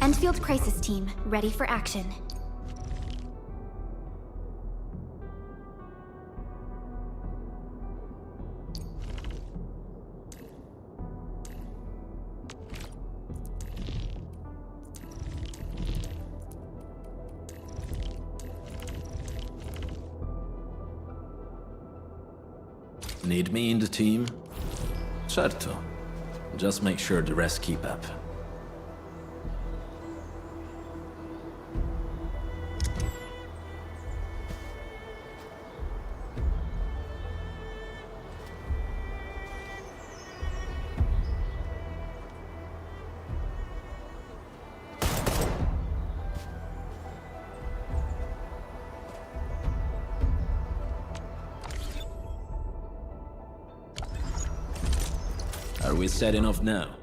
Endfield crisis team, ready for action. Need me in the team? Certo. Just make sure the rest keep up. Are we setting off now?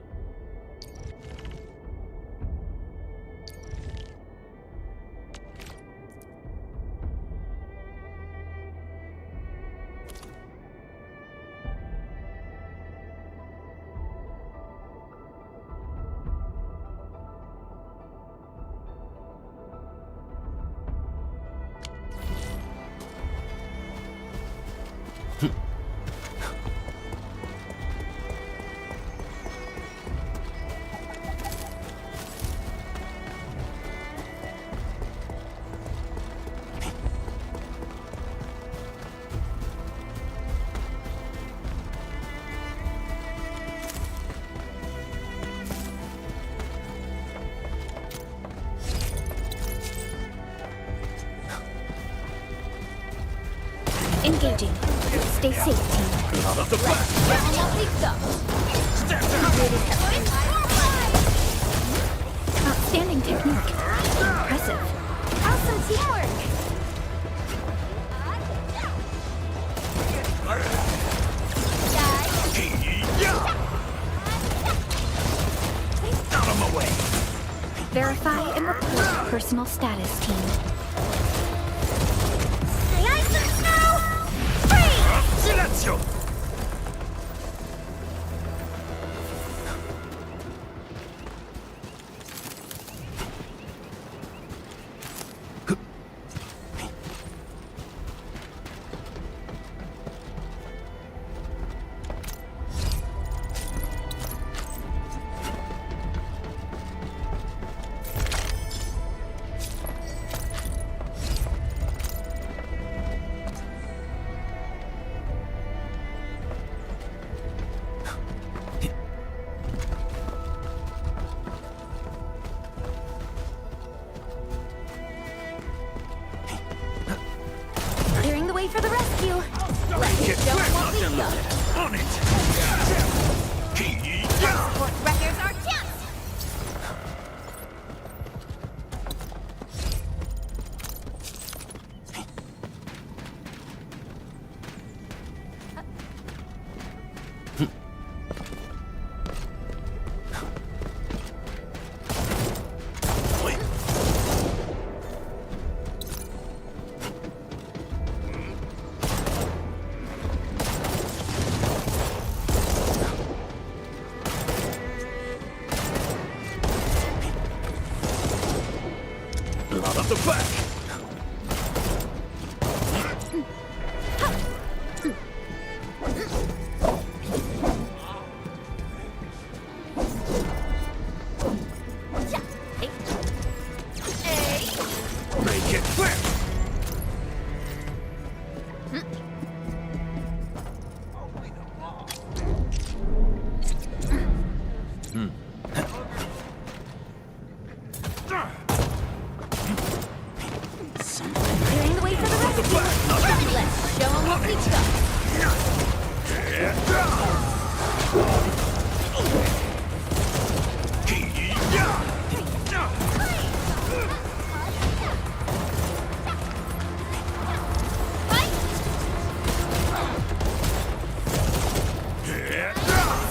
Engaging. Stay safe, team. Outstanding technique. Impressive. Awesome teamwork. Out of my way. Verify and report personal status, team. Silenzio! Clearing the way for the rescue. Let's show them what we've got. On it! Support wreckers our chance! Out of the back! Make it clear! Clearing the way for the rescue. Let's show them what we've got.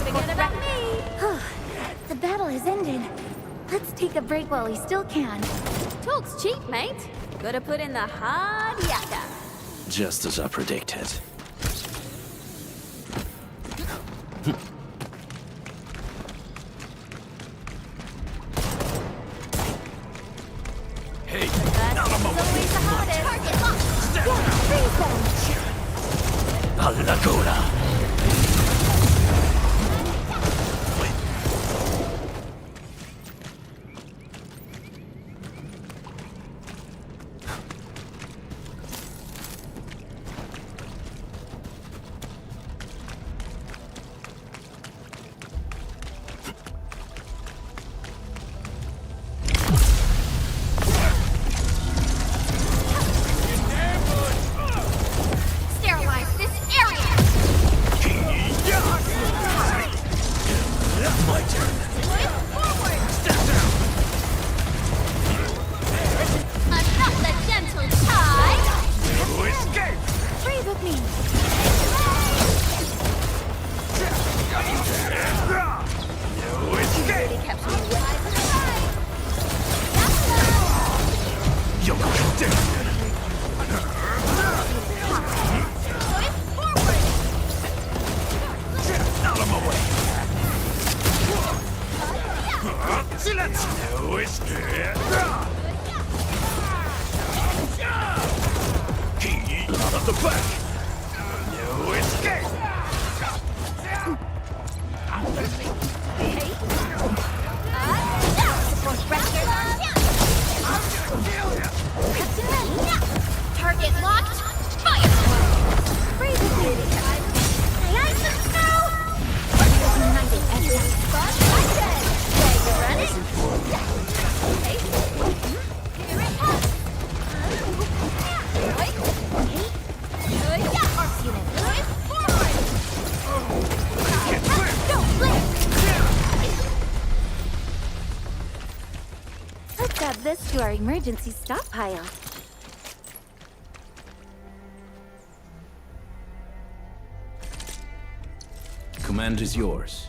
Forget about me. The battle has ended. Let's take a break while we still can. Talk's cheap, mate. Gotta put in the hard yakka. Just as I predicted. Sterilize this area! My turn. Forward! Step down. Not the gentle tide! No escape. Breathe with me! No escape. Really kept me alive. You're going down. Out of my way. Silence. No escape. Out of the back. No escape. Target locked. Fire! Breathe with me. May I just know? United as a spot. Yeah, you running? Okay. Here it comes. Arcs unit. Forward! Don't blink! Let's add this to our emergency stockpile. Command is yours.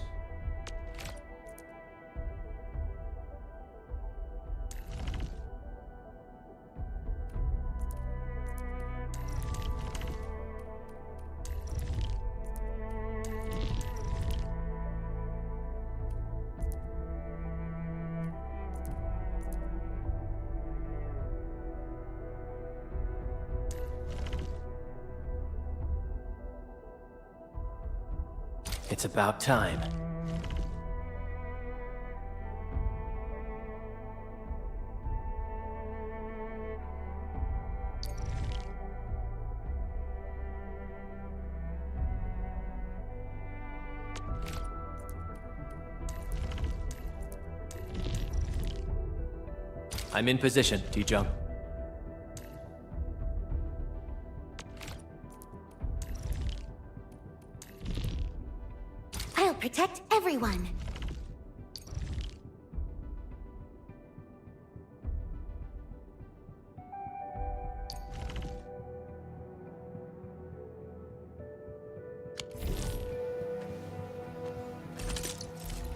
It's about time. I'm in position, T-Jung. I'll protect everyone.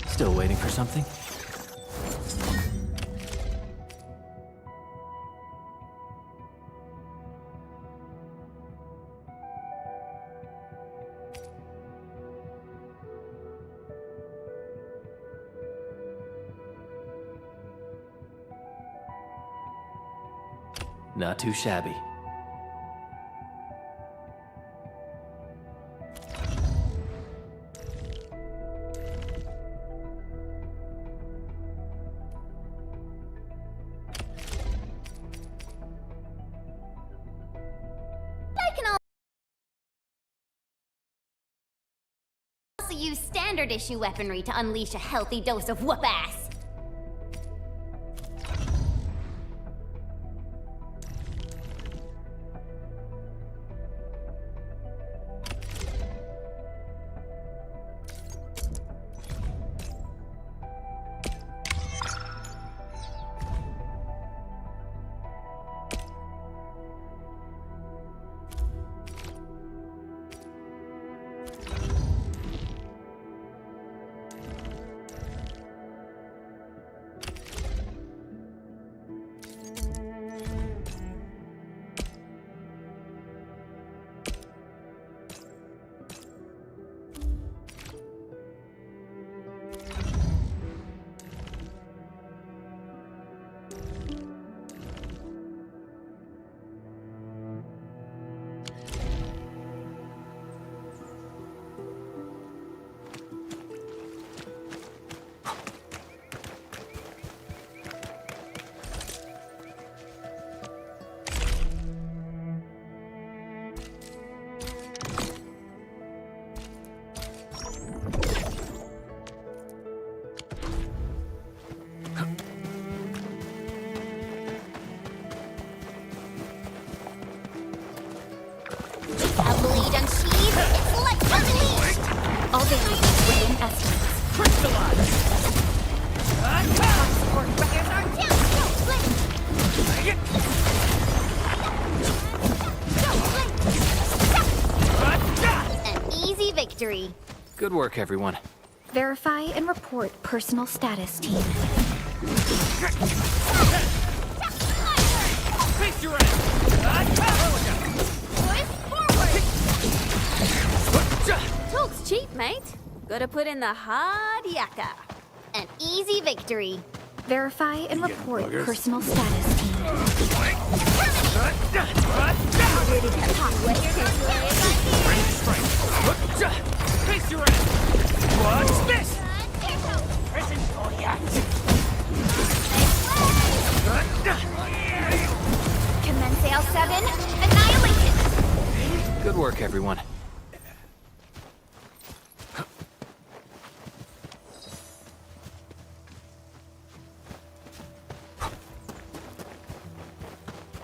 Still waiting for something? Not too shabby. I can also use standard issue weaponry to unleash a healthy dose of whoop-ass. available within estimates. Crystallize! An easy victory. Good work, everyone. Verify and report personal status, team. Face your end! Talk's cheap, mate. Gotta put in the hard yakka. An easy victory. Verify and report personal status, team. Face your end! Watch this! Commence L7. Annihilation. Good work, everyone.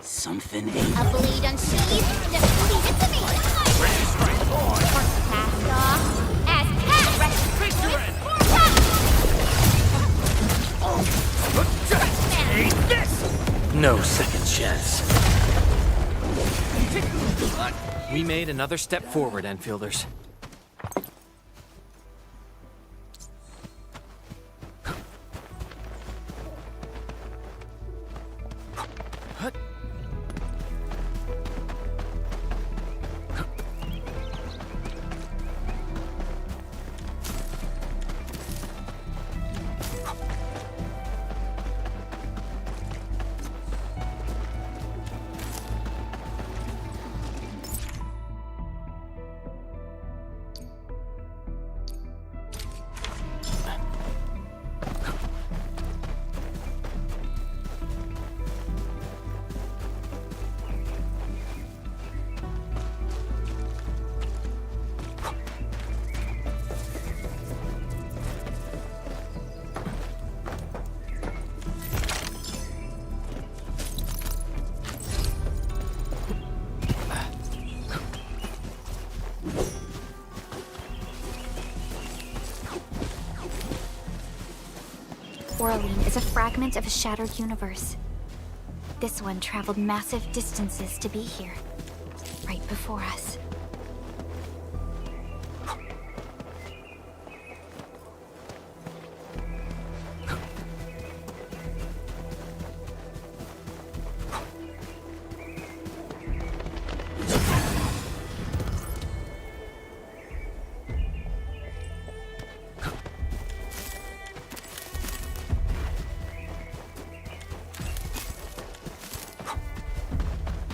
Something ain't. A blade unsheathed. Just leave it to me. Cast off. As cast. Face your end! Take this! No second chance. We made another step forward, Enfielders. Orlean is a fragment of a shattered universe. This one traveled massive distances to be here, right before us.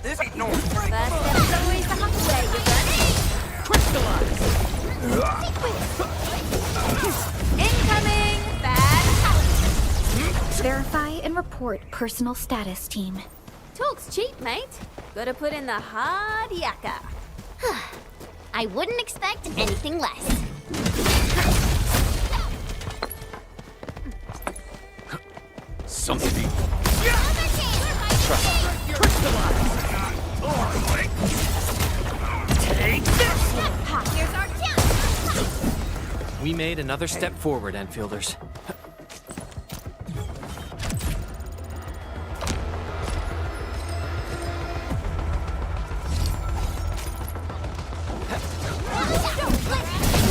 This ain't no First step is always the hump way, you crystallize! Incoming! Bad house! Verify and report personal status, team. Talk's cheap, mate. Gotta put in the hard yakka. I wouldn't expect anything less. Something. Crystallize! Take this! Here's our chance. We made another step forward, Enfielders.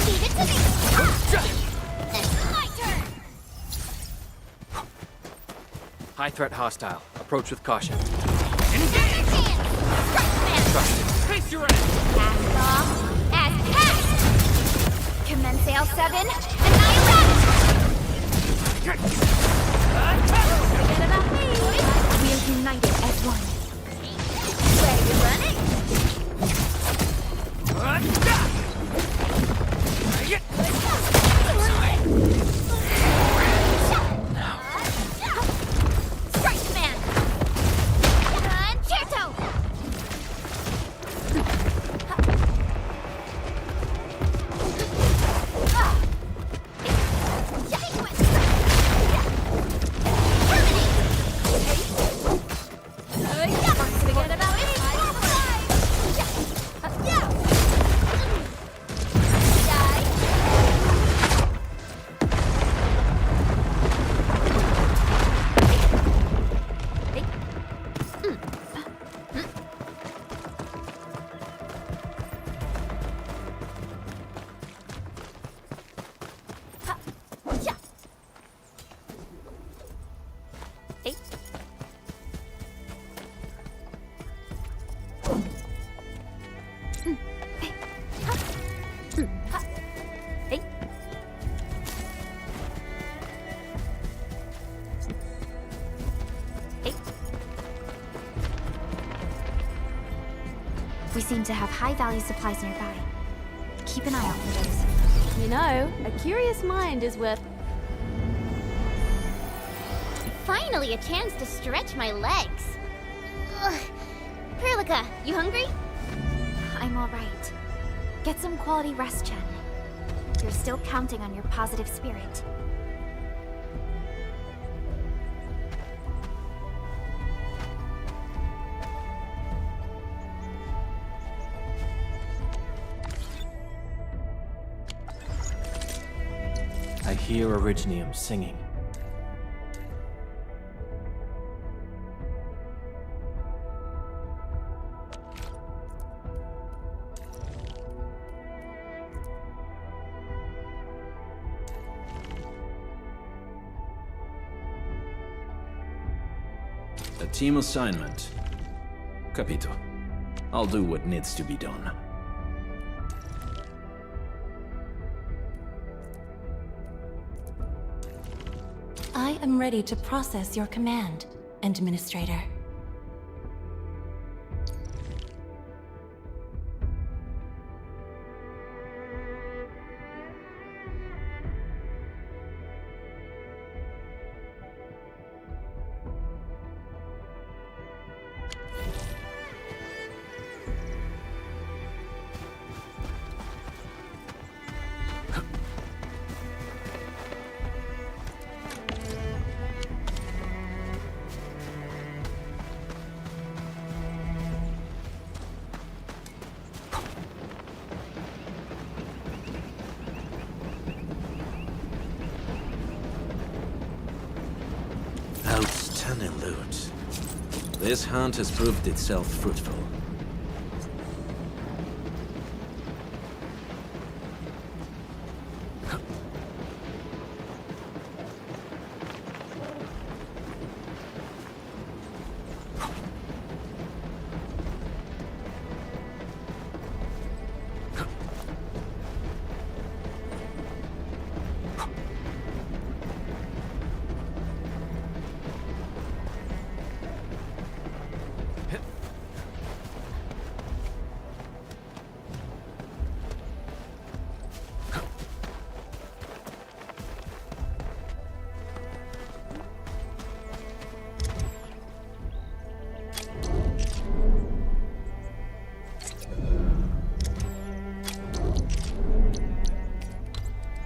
Leave it to me. It's my turn. High threat hostile. Approach with caution. Face your end! Cast off. As cast. Commence L7. Annihilate. Forget about me! We're united as one. Where you running? Strike man. Concerto. We seem to have high-value supplies nearby. Keep an eye out for those. You know, a curious mind is worth... Finally a chance to stretch my legs. Ugh. Perlica, you hungry? I'm alright. Get some quality rest, Jen. You're still counting on your positive spirit. I hear Originium singing. A team assignment. Capito. I'll do what needs to be done. I am ready to process your command, Administrator. Outstanding loot. This hunt has proved itself fruitful.